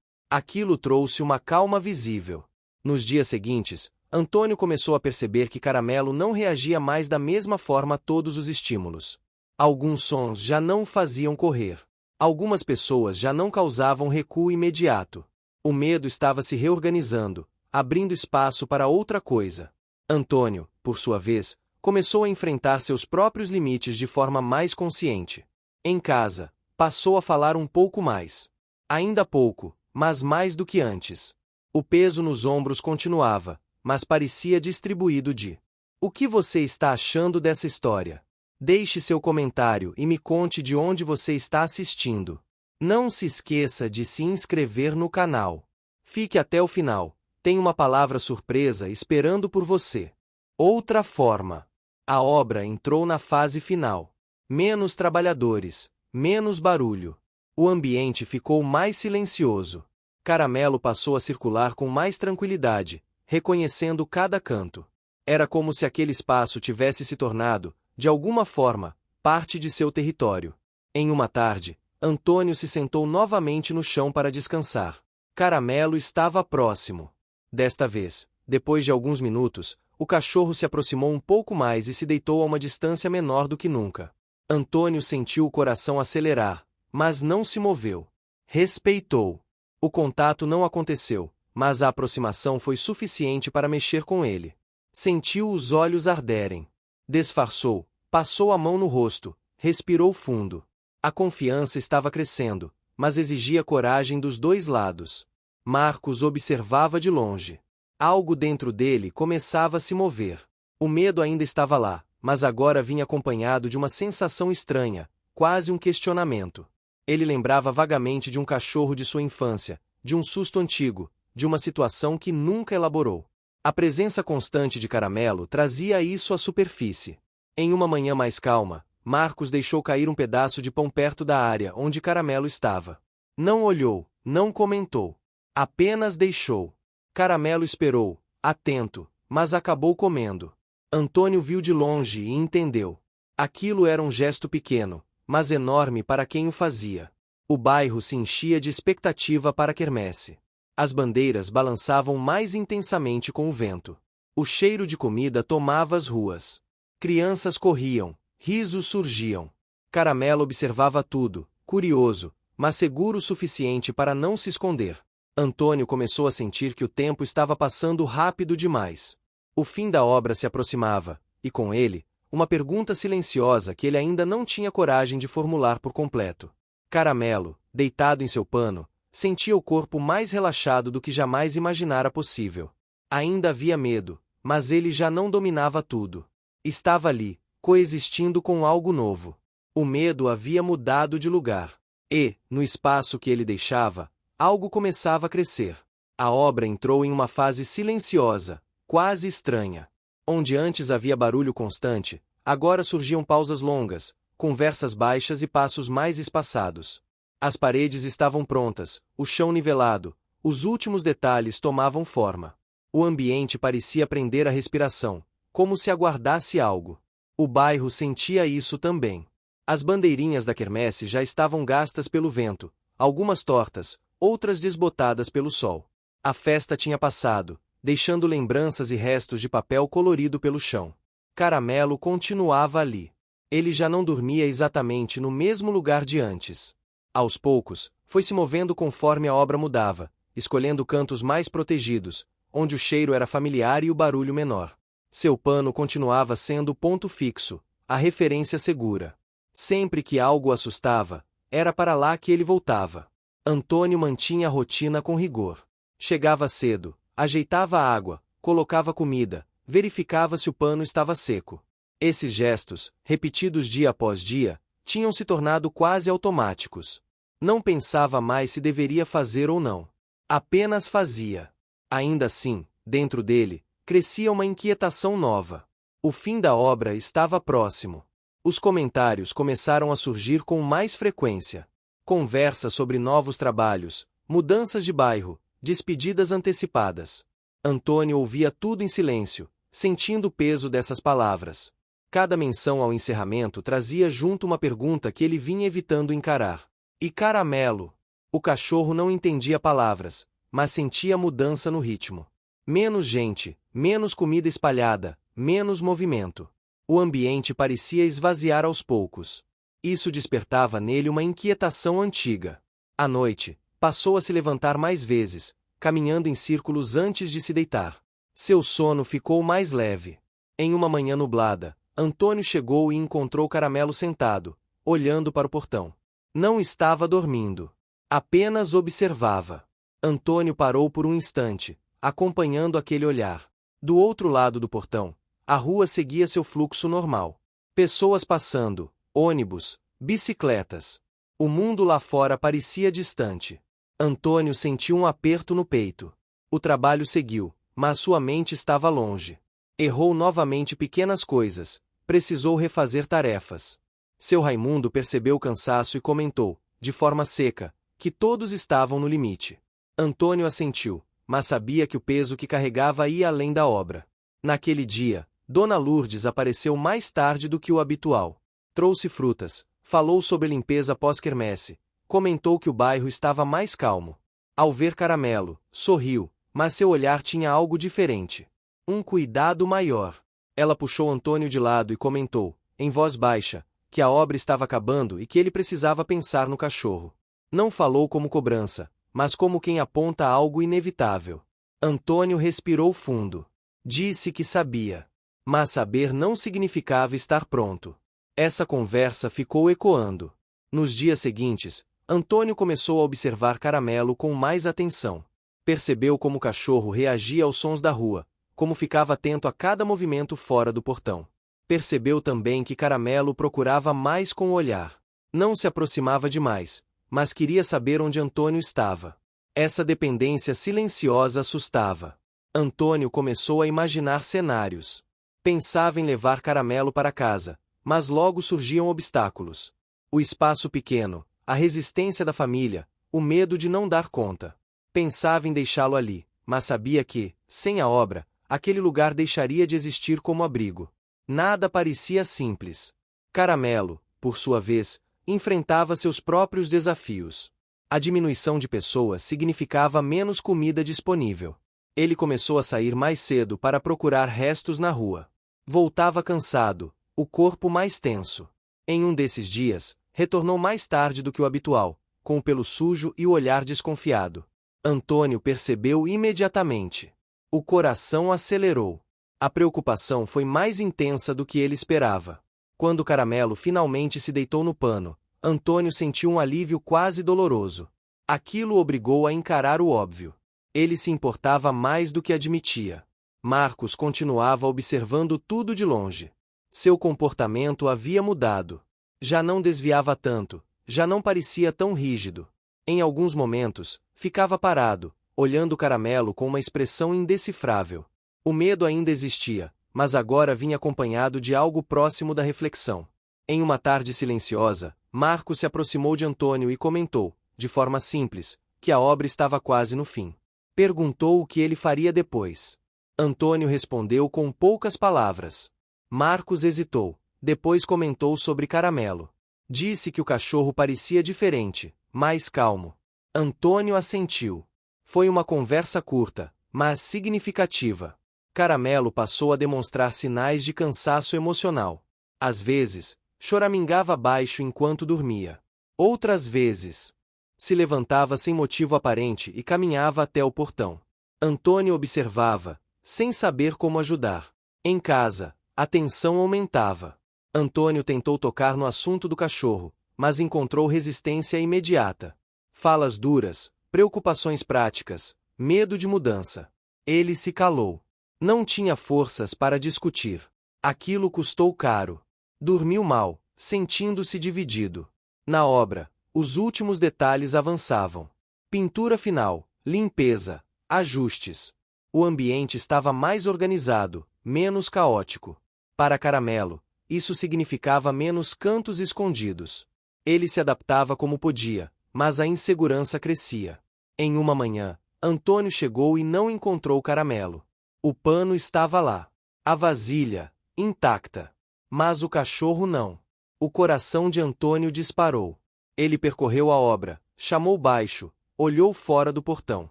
Aquilo trouxe uma calma visível. Nos dias seguintes, Antônio começou a perceber que Caramelo não reagia mais da mesma forma a todos os estímulos. Alguns sons já não o faziam correr. Algumas pessoas já não causavam recuo imediato. O medo estava se reorganizando, abrindo espaço para outra coisa. Antônio, por sua vez, começou a enfrentar seus próprios limites de forma mais consciente. Em casa, passou a falar um pouco mais. Ainda pouco, mas mais do que antes. O peso nos ombros continuava, mas parecia distribuído de: "O que você está achando dessa história? Deixe seu comentário e me conte de onde você está assistindo. Não se esqueça de se inscrever no canal. Fique até o final, tem uma palavra surpresa esperando por você." Outra forma. A obra entrou na fase final. Menos trabalhadores, menos barulho. O ambiente ficou mais silencioso. Caramelo passou a circular com mais tranquilidade, reconhecendo cada canto. Era como se aquele espaço tivesse se tornado, de alguma forma, parte de seu território. Em uma tarde, Antônio se sentou novamente no chão para descansar. Caramelo estava próximo. Desta vez, depois de alguns minutos, o cachorro se aproximou um pouco mais e se deitou a uma distância menor do que nunca. Antônio sentiu o coração acelerar, mas não se moveu. Respeitou. O contato não aconteceu, mas a aproximação foi suficiente para mexer com ele. Sentiu os olhos arderem. Disfarçou, passou a mão no rosto, respirou fundo. A confiança estava crescendo, mas exigia coragem dos dois lados. Marcos observava de longe. Algo dentro dele começava a se mover. O medo ainda estava lá, mas agora vinha acompanhado de uma sensação estranha, quase um questionamento. Ele lembrava vagamente de um cachorro de sua infância, de um susto antigo, de uma situação que nunca elaborou. A presença constante de Caramelo trazia isso à superfície. Em uma manhã mais calma, Marcos deixou cair um pedaço de pão perto da área onde Caramelo estava. Não olhou, não comentou. Apenas deixou. Caramelo esperou, atento, mas acabou comendo. Antônio viu de longe e entendeu. Aquilo era um gesto pequeno, mas enorme para quem o fazia. O bairro se enchia de expectativa para a quermesse. As bandeiras balançavam mais intensamente com o vento. O cheiro de comida tomava as ruas. Crianças corriam, risos surgiam. Caramelo observava tudo, curioso, mas seguro o suficiente para não se esconder. Antônio começou a sentir que o tempo estava passando rápido demais. O fim da obra se aproximava, e com ele, uma pergunta silenciosa que ele ainda não tinha coragem de formular por completo. Caramelo, deitado em seu pano, sentia o corpo mais relaxado do que jamais imaginara possível. Ainda havia medo, mas ele já não dominava tudo. Estava ali, coexistindo com algo novo. O medo havia mudado de lugar. E, no espaço que ele deixava, algo começava a crescer. A obra entrou em uma fase silenciosa, quase estranha. Onde antes havia barulho constante, agora surgiam pausas longas, conversas baixas e passos mais espaçados. As paredes estavam prontas, o chão nivelado, os últimos detalhes tomavam forma. O ambiente parecia prender a respiração, como se aguardasse algo. O bairro sentia isso também. As bandeirinhas da quermesse já estavam gastas pelo vento, algumas tortas, outras desbotadas pelo sol. A festa tinha passado, deixando lembranças e restos de papel colorido pelo chão. Caramelo continuava ali. Ele já não dormia exatamente no mesmo lugar de antes. Aos poucos, foi se movendo conforme a obra mudava, escolhendo cantos mais protegidos, onde o cheiro era familiar e o barulho menor. Seu pano continuava sendo o ponto fixo, a referência segura. Sempre que algo o assustava, era para lá que ele voltava. Antônio mantinha a rotina com rigor. Chegava cedo, ajeitava a água, colocava comida, verificava se o pano estava seco. Esses gestos, repetidos dia após dia, tinham se tornado quase automáticos. Não pensava mais se deveria fazer ou não. Apenas fazia. Ainda assim, dentro dele, crescia uma inquietação nova. O fim da obra estava próximo. Os comentários começaram a surgir com mais frequência. Conversas sobre novos trabalhos, mudanças de bairro, despedidas antecipadas. Antônio ouvia tudo em silêncio, sentindo o peso dessas palavras. Cada menção ao encerramento trazia junto uma pergunta que ele vinha evitando encarar. E caramelo? O cachorro não entendia palavras, mas sentia mudança no ritmo. Menos gente, menos comida espalhada, menos movimento. O ambiente parecia esvaziar aos poucos. Isso despertava nele uma inquietação antiga. À noite, passou a se levantar mais vezes, caminhando em círculos antes de se deitar. Seu sono ficou mais leve. Em uma manhã nublada, Antônio chegou e encontrou Caramelo sentado, olhando para o portão. Não estava dormindo. Apenas observava. Antônio parou por um instante, acompanhando aquele olhar. Do outro lado do portão, a rua seguia seu fluxo normal. Pessoas passando, ônibus, bicicletas. O mundo lá fora parecia distante. Antônio sentiu um aperto no peito. O trabalho seguiu, mas sua mente estava longe. Errou novamente pequenas coisas, precisou refazer tarefas. Seu Raimundo percebeu o cansaço e comentou, de forma seca, que todos estavam no limite. Antônio assentiu, mas sabia que o peso que carregava ia além da obra. Naquele dia, Dona Lourdes apareceu mais tarde do que o habitual. Trouxe frutas, falou sobre limpeza pós-quermesse, comentou que o bairro estava mais calmo. Ao ver Caramelo, sorriu, mas seu olhar tinha algo diferente. Um cuidado maior. Ela puxou Antônio de lado e comentou, em voz baixa, que a obra estava acabando e que ele precisava pensar no cachorro. Não falou como cobrança, mas como quem aponta algo inevitável. Antônio respirou fundo. Disse que sabia. Mas saber não significava estar pronto. Essa conversa ficou ecoando. Nos dias seguintes, Antônio começou a observar Caramelo com mais atenção. Percebeu como o cachorro reagia aos sons da rua, como ficava atento a cada movimento fora do portão. Percebeu também que Caramelo procurava mais com o olhar. Não se aproximava demais, mas queria saber onde Antônio estava. Essa dependência silenciosa assustava. Antônio começou a imaginar cenários. Pensava em levar Caramelo para casa, mas logo surgiam obstáculos. O espaço pequeno, a resistência da família, o medo de não dar conta. Pensava em deixá-lo ali, mas sabia que, sem a obra, aquele lugar deixaria de existir como abrigo. Nada parecia simples. Caramelo, por sua vez, enfrentava seus próprios desafios. A diminuição de pessoas significava menos comida disponível. Ele começou a sair mais cedo para procurar restos na rua. Voltava cansado, o corpo mais tenso. Em um desses dias, retornou mais tarde do que o habitual, com o pelo sujo e o olhar desconfiado. Antônio percebeu imediatamente. O coração acelerou. A preocupação foi mais intensa do que ele esperava. Quando Caramelo finalmente se deitou no pano, Antônio sentiu um alívio quase doloroso. Aquilo o obrigou a encarar o óbvio. Ele se importava mais do que admitia. Marcos continuava observando tudo de longe. Seu comportamento havia mudado. Já não desviava tanto, já não parecia tão rígido. Em alguns momentos, ficava parado, olhando Caramelo com uma expressão indecifrável. O medo ainda existia, mas agora vinha acompanhado de algo próximo da reflexão. Em uma tarde silenciosa, Marcos se aproximou de Antônio e comentou, de forma simples, que a obra estava quase no fim. Perguntou o que ele faria depois. Antônio respondeu com poucas palavras. Marcos hesitou, depois comentou sobre Caramelo. Disse que o cachorro parecia diferente, mais calmo. Antônio assentiu. Foi uma conversa curta, mas significativa. Caramelo passou a demonstrar sinais de cansaço emocional. Às vezes, choramingava baixo enquanto dormia. Outras vezes, se levantava sem motivo aparente e caminhava até o portão. Antônio observava, sem saber como ajudar. Em casa, a tensão aumentava. Antônio tentou tocar no assunto do cachorro, mas encontrou resistência imediata. Falas duras, preocupações práticas, medo de mudança. Ele se calou. Não tinha forças para discutir. Aquilo custou caro. Dormiu mal, sentindo-se dividido. Na obra, os últimos detalhes avançavam. Pintura final, limpeza, ajustes. O ambiente estava mais organizado, menos caótico. Para Caramelo, isso significava menos cantos escondidos. Ele se adaptava como podia, mas a insegurança crescia. Em uma manhã, Antônio chegou e não encontrou Caramelo. O pano estava lá. A vasilha, intacta. Mas o cachorro não. O coração de Antônio disparou. Ele percorreu a obra, chamou baixo, olhou fora do portão.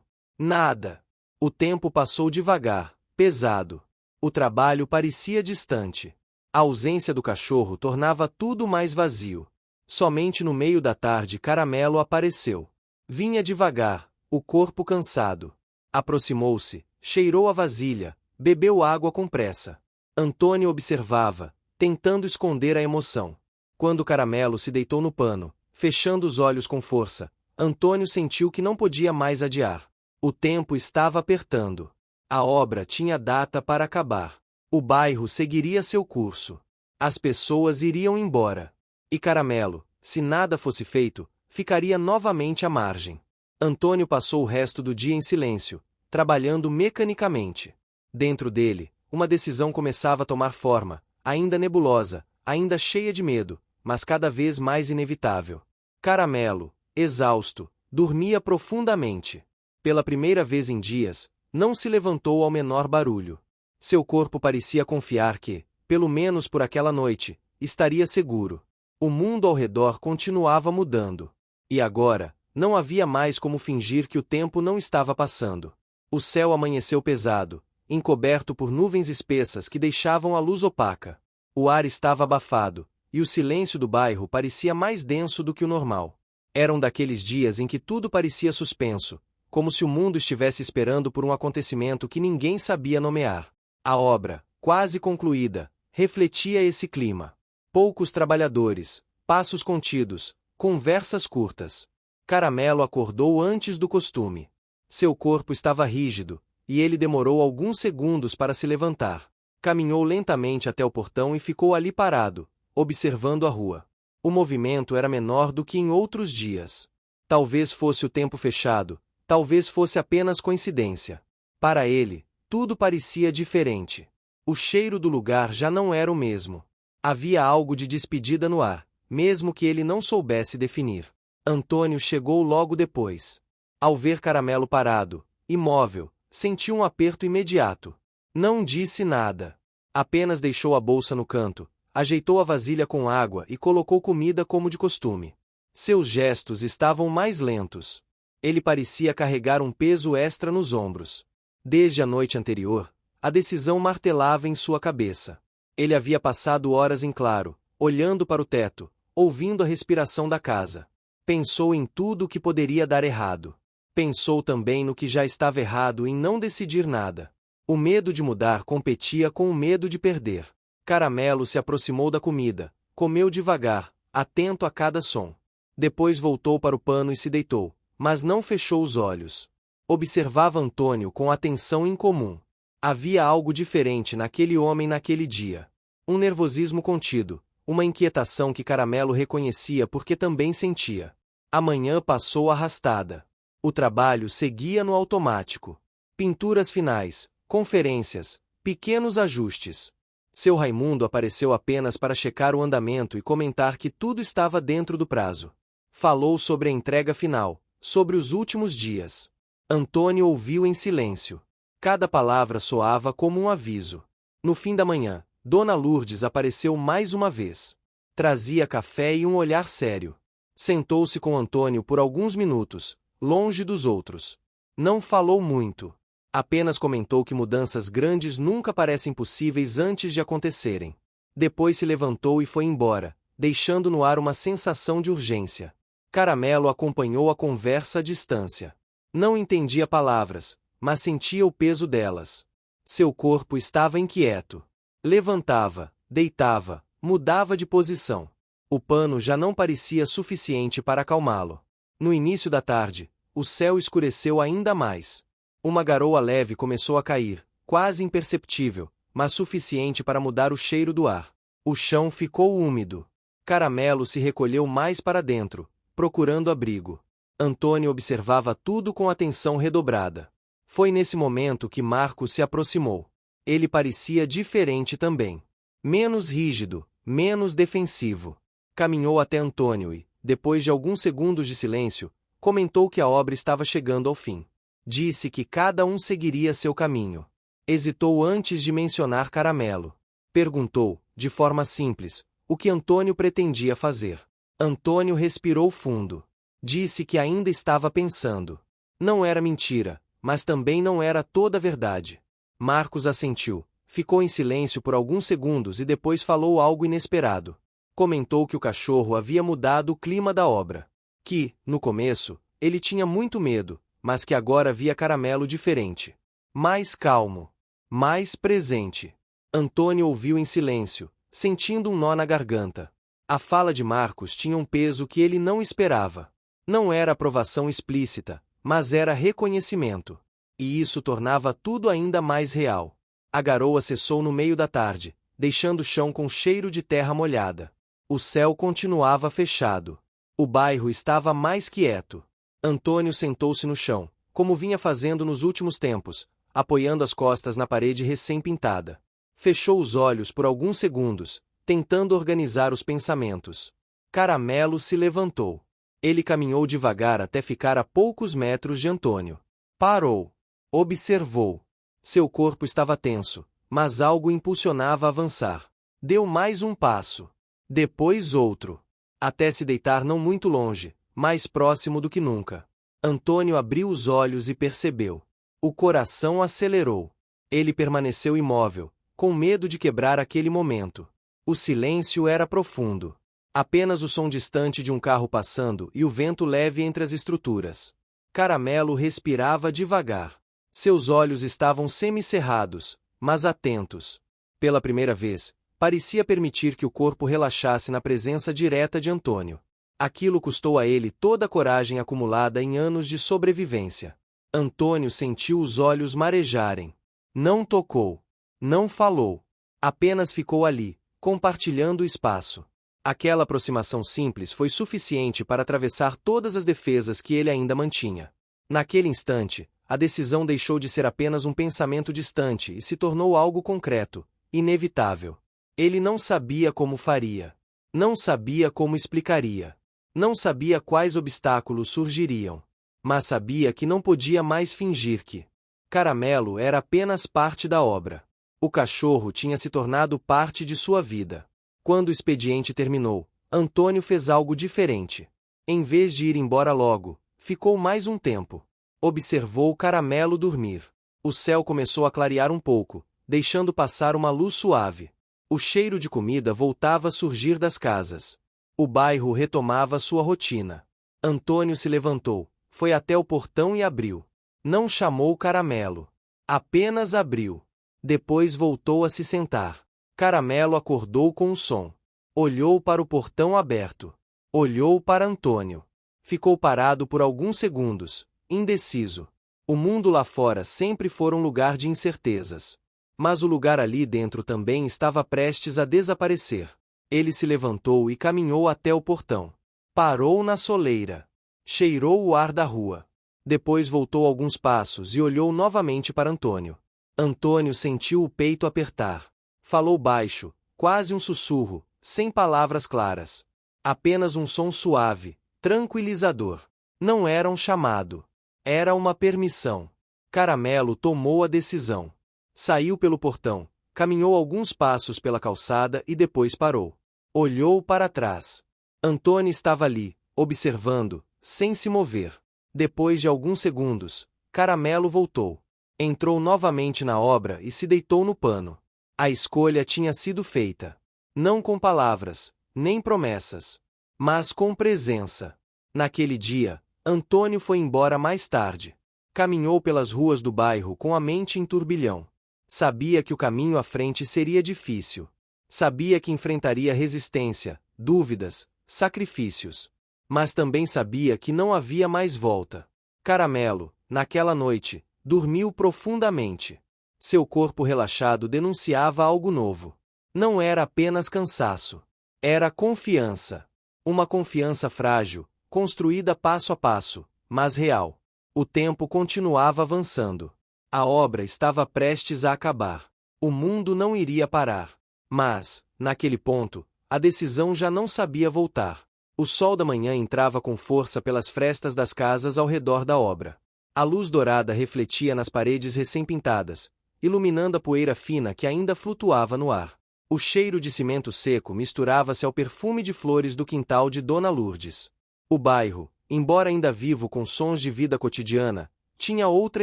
Nada. O tempo passou devagar, pesado. O trabalho parecia distante. A ausência do cachorro tornava tudo mais vazio. Somente no meio da tarde Caramelo apareceu. Vinha devagar, o corpo cansado. Aproximou-se, cheirou a vasilha, bebeu água com pressa. Antônio observava, tentando esconder a emoção. Quando Caramelo se deitou no pano, fechando os olhos com força, Antônio sentiu que não podia mais adiar. O tempo estava apertando. A obra tinha data para acabar. O bairro seguiria seu curso. As pessoas iriam embora. E Caramelo, se nada fosse feito, ficaria novamente à margem. Antônio passou o resto do dia em silêncio, trabalhando mecanicamente. Dentro dele, uma decisão começava a tomar forma, ainda nebulosa, ainda cheia de medo, mas cada vez mais inevitável. Caramelo, exausto, dormia profundamente. Pela primeira vez em dias, não se levantou ao menor barulho. Seu corpo parecia confiar que, pelo menos por aquela noite, estaria seguro. O mundo ao redor continuava mudando. E agora, não havia mais como fingir que o tempo não estava passando. O céu amanheceu pesado, encoberto por nuvens espessas que deixavam a luz opaca. O ar estava abafado, e o silêncio do bairro parecia mais denso do que o normal. Eram daqueles dias em que tudo parecia suspenso, como se o mundo estivesse esperando por um acontecimento que ninguém sabia nomear. A obra, quase concluída, refletia esse clima. Poucos trabalhadores, passos contidos, conversas curtas. Caramelo acordou antes do costume. Seu corpo estava rígido, e ele demorou alguns segundos para se levantar. Caminhou lentamente até o portão e ficou ali parado, observando a rua. O movimento era menor do que em outros dias. Talvez fosse o tempo fechado, talvez fosse apenas coincidência. Para ele, tudo parecia diferente. O cheiro do lugar já não era o mesmo. Havia algo de despedida no ar, mesmo que ele não soubesse definir. Antônio chegou logo depois. Ao ver Caramelo parado, imóvel, sentiu um aperto imediato. Não disse nada. Apenas deixou a bolsa no canto, ajeitou a vasilha com água e colocou comida como de costume. Seus gestos estavam mais lentos. Ele parecia carregar um peso extra nos ombros. Desde a noite anterior, a decisão martelava em sua cabeça. Ele havia passado horas em claro, olhando para o teto, ouvindo a respiração da casa. Pensou em tudo o que poderia dar errado. Pensou também no que já estava errado em não decidir nada. O medo de mudar competia com o medo de perder. Caramelo se aproximou da comida, comeu devagar, atento a cada som. Depois voltou para o pano e se deitou, mas não fechou os olhos. Observava Antônio com atenção incomum. Havia algo diferente naquele homem naquele dia. Um nervosismo contido, uma inquietação que Caramelo reconhecia porque também sentia. A manhã passou arrastada. O trabalho seguia no automático. Pinturas finais, conferências, pequenos ajustes. Seu Raimundo apareceu apenas para checar o andamento e comentar que tudo estava dentro do prazo. Falou sobre a entrega final, sobre os últimos dias. Antônio ouviu em silêncio. Cada palavra soava como um aviso. No fim da manhã, Dona Lourdes apareceu mais uma vez. Trazia café e um olhar sério. Sentou-se com Antônio por alguns minutos, longe dos outros. Não falou muito. Apenas comentou que mudanças grandes nunca parecem possíveis antes de acontecerem. Depois se levantou e foi embora, deixando no ar uma sensação de urgência. Caramelo acompanhou a conversa à distância. Não entendia palavras, mas sentia o peso delas. Seu corpo estava inquieto. Levantava, deitava, mudava de posição. O pano já não parecia suficiente para acalmá-lo. No início da tarde, o céu escureceu ainda mais. Uma garoa leve começou a cair, quase imperceptível, mas suficiente para mudar o cheiro do ar. O chão ficou úmido. Caramelo se recolheu mais para dentro, procurando abrigo. Antônio observava tudo com atenção redobrada. Foi nesse momento que Marcos se aproximou. Ele parecia diferente também. Menos rígido, menos defensivo. Caminhou até Antônio e, depois de alguns segundos de silêncio, comentou que a obra estava chegando ao fim. Disse que cada um seguiria seu caminho. Hesitou antes de mencionar Caramelo. Perguntou, de forma simples, o que Antônio pretendia fazer. Antônio respirou fundo. Disse que ainda estava pensando. Não era mentira, mas também não era toda a verdade. Marcos assentiu, ficou em silêncio por alguns segundos e depois falou algo inesperado. Comentou que o cachorro havia mudado o clima da obra. Que, no começo, ele tinha muito medo, mas que agora via Caramelo diferente. Mais calmo. Mais presente. Antônio ouviu em silêncio, sentindo um nó na garganta. A fala de Marcos tinha um peso que ele não esperava. Não era aprovação explícita, mas era reconhecimento. E isso tornava tudo ainda mais real. A garoa cessou no meio da tarde, deixando o chão com cheiro de terra molhada. O céu continuava fechado. O bairro estava mais quieto. Antônio sentou-se no chão, como vinha fazendo nos últimos tempos, apoiando as costas na parede recém-pintada. Fechou os olhos por alguns segundos, tentando organizar os pensamentos. Caramelo se levantou. Ele caminhou devagar até ficar a poucos metros de Antônio. Parou. Observou. Seu corpo estava tenso, mas algo impulsionava a avançar. Deu mais um passo. Depois outro. Até se deitar não muito longe, mais próximo do que nunca. Antônio abriu os olhos e percebeu. O coração acelerou. Ele permaneceu imóvel, com medo de quebrar aquele momento. O silêncio era profundo. Apenas o som distante de um carro passando e o vento leve entre as estruturas. Caramelo respirava devagar. Seus olhos estavam semicerrados, mas atentos. Pela primeira vez, parecia permitir que o corpo relaxasse na presença direta de Antônio. Aquilo custou a ele toda a coragem acumulada em anos de sobrevivência. Antônio sentiu os olhos marejarem. Não tocou. Não falou. Apenas ficou ali, compartilhando o espaço. Aquela aproximação simples foi suficiente para atravessar todas as defesas que ele ainda mantinha. Naquele instante, a decisão deixou de ser apenas um pensamento distante e se tornou algo concreto, inevitável. Ele não sabia como faria. Não sabia como explicaria. Não sabia quais obstáculos surgiriam. Mas sabia que não podia mais fingir que Caramelo era apenas parte da obra. O cachorro tinha se tornado parte de sua vida. Quando o expediente terminou, Antônio fez algo diferente. Em vez de ir embora logo, ficou mais um tempo. Observou Caramelo dormir. O céu começou a clarear um pouco, deixando passar uma luz suave. O cheiro de comida voltava a surgir das casas. O bairro retomava sua rotina. Antônio se levantou, foi até o portão e abriu. Não chamou Caramelo. Apenas abriu. Depois voltou a se sentar. Caramelo acordou com o som. Olhou para o portão aberto. Olhou para Antônio. Ficou parado por alguns segundos, indeciso. O mundo lá fora sempre foi um lugar de incertezas. Mas o lugar ali dentro também estava prestes a desaparecer. Ele se levantou e caminhou até o portão. Parou na soleira. Cheirou o ar da rua. Depois voltou alguns passos e olhou novamente para Antônio. Antônio sentiu o peito apertar. Falou baixo, quase um sussurro, sem palavras claras. Apenas um som suave, tranquilizador. Não era um chamado. Era uma permissão. Caramelo tomou a decisão. Saiu pelo portão, caminhou alguns passos pela calçada e depois parou. Olhou para trás. Antônio estava ali, observando, sem se mover. Depois de alguns segundos, Caramelo voltou. Entrou novamente na obra e se deitou no pano. A escolha tinha sido feita. Não com palavras, nem promessas, mas com presença. Naquele dia, Antônio foi embora mais tarde. Caminhou pelas ruas do bairro com a mente em turbilhão. Sabia que o caminho à frente seria difícil. Sabia que enfrentaria resistência, dúvidas, sacrifícios. Mas também sabia que não havia mais volta. Caramelo, naquela noite, dormiu profundamente. Seu corpo relaxado denunciava algo novo. Não era apenas cansaço. Era confiança. Uma confiança frágil, construída passo a passo, mas real. O tempo continuava avançando. A obra estava prestes a acabar. O mundo não iria parar. Mas, naquele ponto, a decisão já não sabia voltar. O sol da manhã entrava com força pelas frestas das casas ao redor da obra. A luz dourada refletia nas paredes recém-pintadas, iluminando a poeira fina que ainda flutuava no ar. O cheiro de cimento seco misturava-se ao perfume de flores do quintal de Dona Lourdes. O bairro, embora ainda vivo com sons de vida cotidiana, tinha outra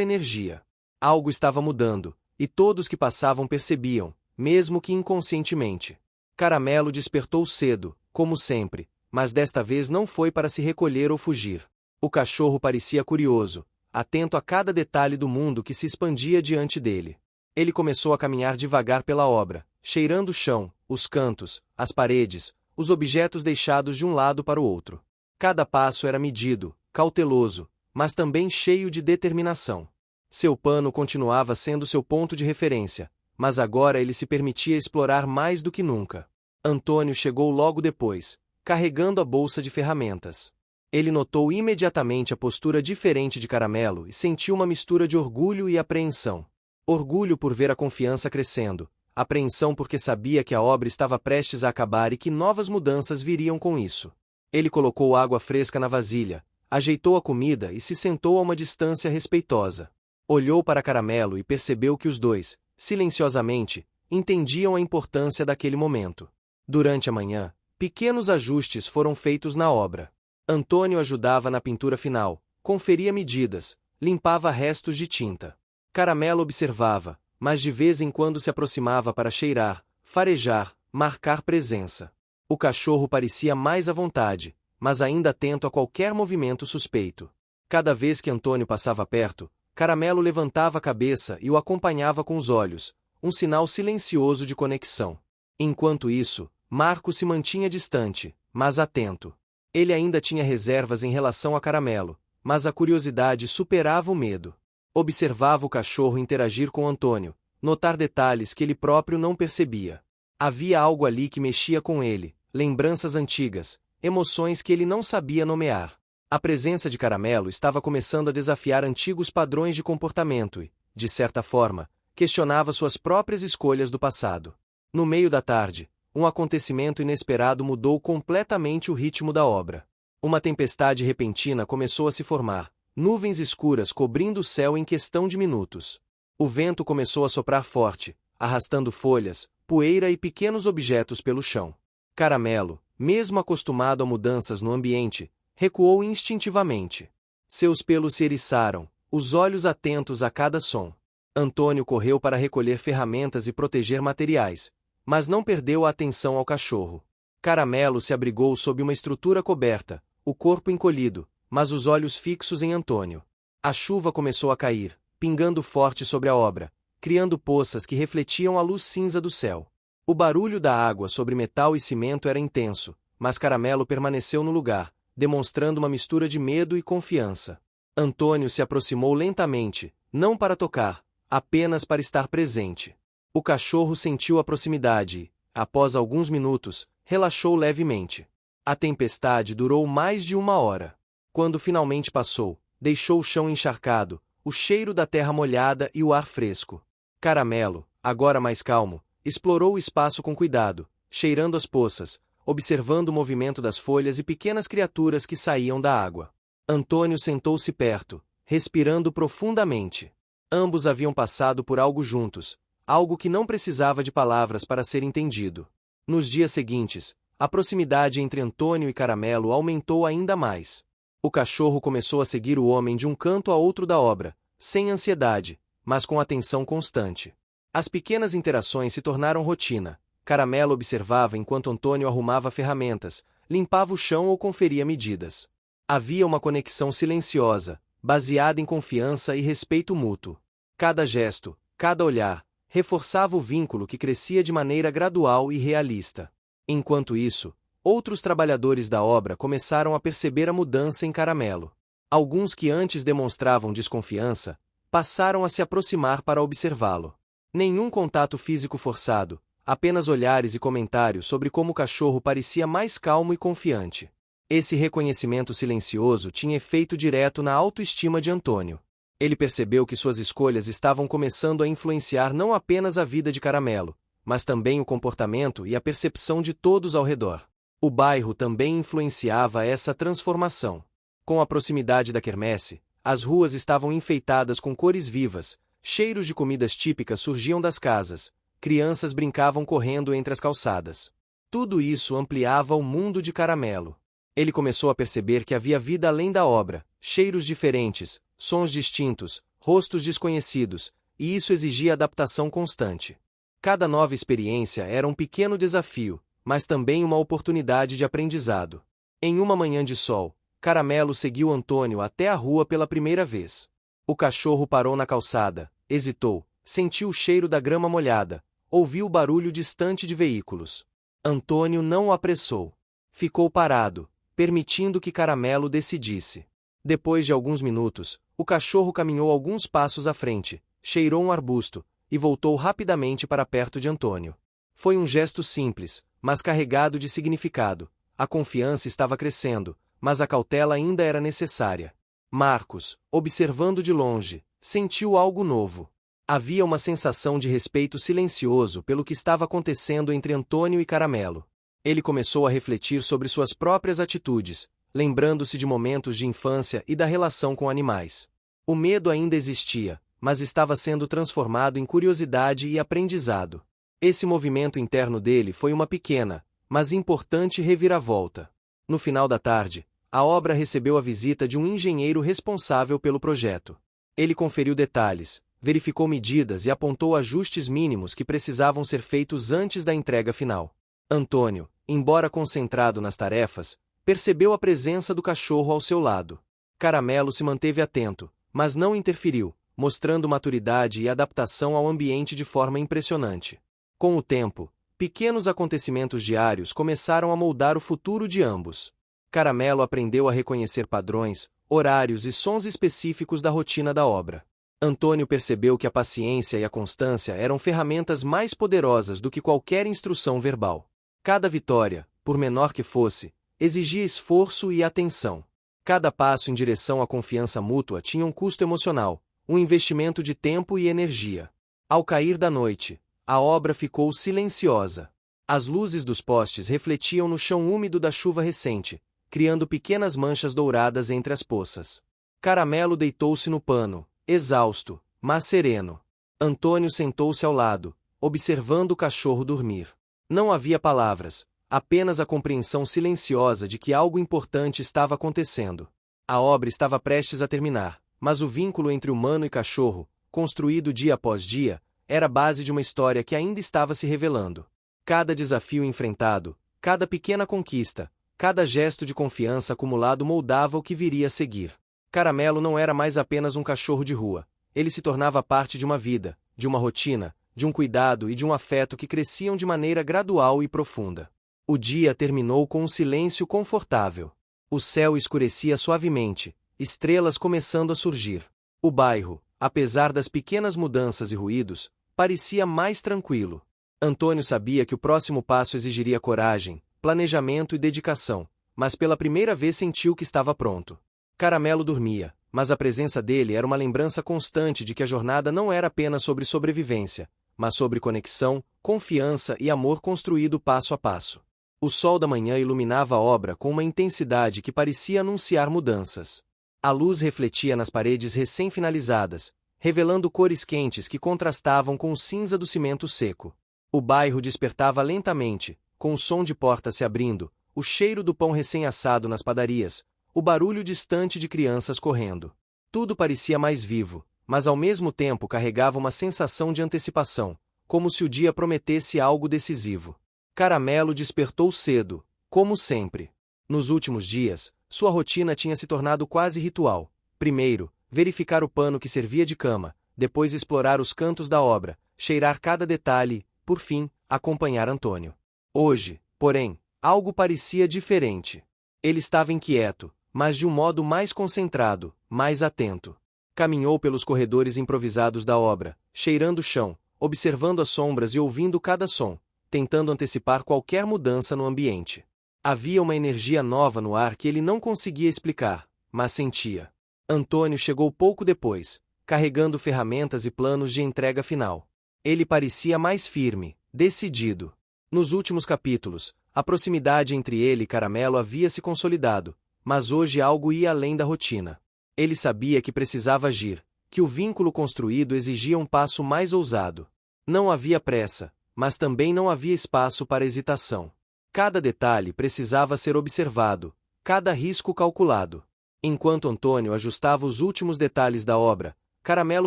energia. Algo estava mudando, e todos que passavam percebiam, mesmo que inconscientemente. Caramelo despertou cedo, como sempre, mas desta vez não foi para se recolher ou fugir. O cachorro parecia curioso, atento a cada detalhe do mundo que se expandia diante dele. Ele começou a caminhar devagar pela obra, cheirando o chão, os cantos, as paredes, os objetos deixados de um lado para o outro. Cada passo era medido, cauteloso, mas também cheio de determinação. Seu pano continuava sendo seu ponto de referência, mas agora ele se permitia explorar mais do que nunca. Antônio chegou logo depois, carregando a bolsa de ferramentas. Ele notou imediatamente a postura diferente de Caramelo e sentiu uma mistura de orgulho e apreensão. Orgulho por ver a confiança crescendo, apreensão porque sabia que a obra estava prestes a acabar e que novas mudanças viriam com isso. Ele colocou água fresca na vasilha, ajeitou a comida e se sentou a uma distância respeitosa. Olhou para Caramelo e percebeu que os dois, silenciosamente, entendiam a importância daquele momento. Durante a manhã, pequenos ajustes foram feitos na obra. Antônio ajudava na pintura final, conferia medidas, limpava restos de tinta. Caramelo observava, mas de vez em quando se aproximava para cheirar, farejar, marcar presença. O cachorro parecia mais à vontade, mas ainda atento a qualquer movimento suspeito. Cada vez que Antônio passava perto, Caramelo levantava a cabeça e o acompanhava com os olhos, um sinal silencioso de conexão. Enquanto isso, Marco se mantinha distante, mas atento. Ele ainda tinha reservas em relação a Caramelo, mas a curiosidade superava o medo. Observava o cachorro interagir com Antônio, notar detalhes que ele próprio não percebia. Havia algo ali que mexia com ele, lembranças antigas, emoções que ele não sabia nomear. A presença de Caramelo estava começando a desafiar antigos padrões de comportamento e, de certa forma, questionava suas próprias escolhas do passado. No meio da tarde, um acontecimento inesperado mudou completamente o ritmo da obra. Uma tempestade repentina começou a se formar, nuvens escuras cobrindo o céu em questão de minutos. O vento começou a soprar forte, arrastando folhas, poeira e pequenos objetos pelo chão. Caramelo, mesmo acostumado a mudanças no ambiente, recuou instintivamente. Seus pelos se eriçaram, os olhos atentos a cada som. Antônio correu para recolher ferramentas e proteger materiais, mas não perdeu a atenção ao cachorro. Caramelo se abrigou sob uma estrutura coberta, o corpo encolhido, mas os olhos fixos em Antônio. A chuva começou a cair, pingando forte sobre a obra, criando poças que refletiam a luz cinza do céu. O barulho da água sobre metal e cimento era intenso, mas Caramelo permaneceu no lugar, demonstrando uma mistura de medo e confiança. Antônio se aproximou lentamente, não para tocar, apenas para estar presente. O cachorro sentiu a proximidade e, após alguns minutos, relaxou levemente. A tempestade durou mais de 1 hora. Quando finalmente passou, deixou o chão encharcado, o cheiro da terra molhada e o ar fresco. Caramelo, agora mais calmo, explorou o espaço com cuidado, cheirando as poças, observando o movimento das folhas e pequenas criaturas que saíam da água. Antônio sentou-se perto, respirando profundamente. Ambos haviam passado por algo juntos, algo que não precisava de palavras para ser entendido. Nos dias seguintes, a proximidade entre Antônio e Caramelo aumentou ainda mais. O cachorro começou a seguir o homem de um canto a outro da obra, sem ansiedade, mas com atenção constante. As pequenas interações se tornaram rotina. Caramelo observava enquanto Antônio arrumava ferramentas, limpava o chão ou conferia medidas. Havia uma conexão silenciosa, baseada em confiança e respeito mútuo. Cada gesto, cada olhar, reforçava o vínculo que crescia de maneira gradual e realista. Enquanto isso, outros trabalhadores da obra começaram a perceber a mudança em Caramelo. Alguns que antes demonstravam desconfiança, passaram a se aproximar para observá-lo. Nenhum contato físico forçado, apenas olhares e comentários sobre como o cachorro parecia mais calmo e confiante. Esse reconhecimento silencioso tinha efeito direto na autoestima de Antônio. Ele percebeu que suas escolhas estavam começando a influenciar não apenas a vida de Caramelo, mas também o comportamento e a percepção de todos ao redor. O bairro também influenciava essa transformação. Com a proximidade da quermesse, as ruas estavam enfeitadas com cores vivas, cheiros de comidas típicas surgiam das casas, crianças brincavam correndo entre as calçadas. Tudo isso ampliava o mundo de Caramelo. Ele começou a perceber que havia vida além da obra, cheiros diferentes, sons distintos, rostos desconhecidos, e isso exigia adaptação constante. Cada nova experiência era um pequeno desafio, mas também uma oportunidade de aprendizado. Em uma manhã de sol, Caramelo seguiu Antônio até a rua pela primeira vez. O cachorro parou na calçada, hesitou, sentiu o cheiro da grama molhada, ouviu o barulho distante de veículos. Antônio não o apressou. Ficou parado, permitindo que Caramelo decidisse. Depois de alguns minutos, o cachorro caminhou alguns passos à frente, cheirou um arbusto, e voltou rapidamente para perto de Antônio. Foi um gesto simples, mas carregado de significado. A confiança estava crescendo, mas a cautela ainda era necessária. Marcos, observando de longe, sentiu algo novo. Havia uma sensação de respeito silencioso pelo que estava acontecendo entre Antônio e Caramelo. Ele começou a refletir sobre suas próprias atitudes, lembrando-se de momentos de infância e da relação com animais. O medo ainda existia, mas estava sendo transformado em curiosidade e aprendizado. Esse movimento interno dele foi uma pequena, mas importante reviravolta. No final da tarde, a obra recebeu a visita de um engenheiro responsável pelo projeto. Ele conferiu detalhes, verificou medidas e apontou ajustes mínimos que precisavam ser feitos antes da entrega final. Antônio, embora concentrado nas tarefas, percebeu a presença do cachorro ao seu lado. Caramelo se manteve atento, mas não interferiu, mostrando maturidade e adaptação ao ambiente de forma impressionante. Com o tempo, pequenos acontecimentos diários começaram a moldar o futuro de ambos. Caramelo aprendeu a reconhecer padrões, horários e sons específicos da rotina da obra. Antônio percebeu que a paciência e a constância eram ferramentas mais poderosas do que qualquer instrução verbal. Cada vitória, por menor que fosse, exigia esforço e atenção. Cada passo em direção à confiança mútua tinha um custo emocional, um investimento de tempo e energia. Ao cair da noite, a obra ficou silenciosa. As luzes dos postes refletiam no chão úmido da chuva recente, criando pequenas manchas douradas entre as poças. Caramelo deitou-se no pano, exausto, mas sereno. Antônio sentou-se ao lado, observando o cachorro dormir. Não havia palavras, apenas a compreensão silenciosa de que algo importante estava acontecendo. A obra estava prestes a terminar, mas o vínculo entre humano e cachorro, construído dia após dia, era a base de uma história que ainda estava se revelando. Cada desafio enfrentado, cada pequena conquista, cada gesto de confiança acumulado moldava o que viria a seguir. Caramelo não era mais apenas um cachorro de rua. Ele se tornava parte de uma vida, de uma rotina, de um cuidado e de um afeto que cresciam de maneira gradual e profunda. O dia terminou com um silêncio confortável. O céu escurecia suavemente, estrelas começando a surgir. O bairro, apesar das pequenas mudanças e ruídos, parecia mais tranquilo. Antônio sabia que o próximo passo exigiria coragem, planejamento e dedicação, mas pela primeira vez sentiu que estava pronto. Caramelo dormia, mas a presença dele era uma lembrança constante de que a jornada não era apenas sobre sobrevivência, mas sobre conexão, confiança e amor construído passo a passo. O sol da manhã iluminava a obra com uma intensidade que parecia anunciar mudanças. A luz refletia nas paredes recém-finalizadas, revelando cores quentes que contrastavam com o cinza do cimento seco. O bairro despertava lentamente, com o som de portas se abrindo, o cheiro do pão recém-assado nas padarias, o barulho distante de crianças correndo. Tudo parecia mais vivo, mas ao mesmo tempo carregava uma sensação de antecipação, como se o dia prometesse algo decisivo. Caramelo despertou cedo, como sempre. Nos últimos dias, sua rotina tinha se tornado quase ritual. Primeiro, verificar o pano que servia de cama, depois explorar os cantos da obra, cheirar cada detalhe, por fim, acompanhar Antônio. Hoje, porém, algo parecia diferente. Ele estava inquieto, mas de um modo mais concentrado, mais atento. Caminhou pelos corredores improvisados da obra, cheirando o chão, observando as sombras e ouvindo cada som, tentando antecipar qualquer mudança no ambiente. Havia uma energia nova no ar que ele não conseguia explicar, mas sentia. Antônio chegou pouco depois, carregando ferramentas e planos de entrega final. Ele parecia mais firme, decidido. Nos últimos capítulos, a proximidade entre ele e Caramelo havia se consolidado, mas hoje algo ia além da rotina. Ele sabia que precisava agir, que o vínculo construído exigia um passo mais ousado. Não havia pressa, mas também não havia espaço para hesitação. Cada detalhe precisava ser observado, cada risco calculado. Enquanto Antônio ajustava os últimos detalhes da obra, Caramelo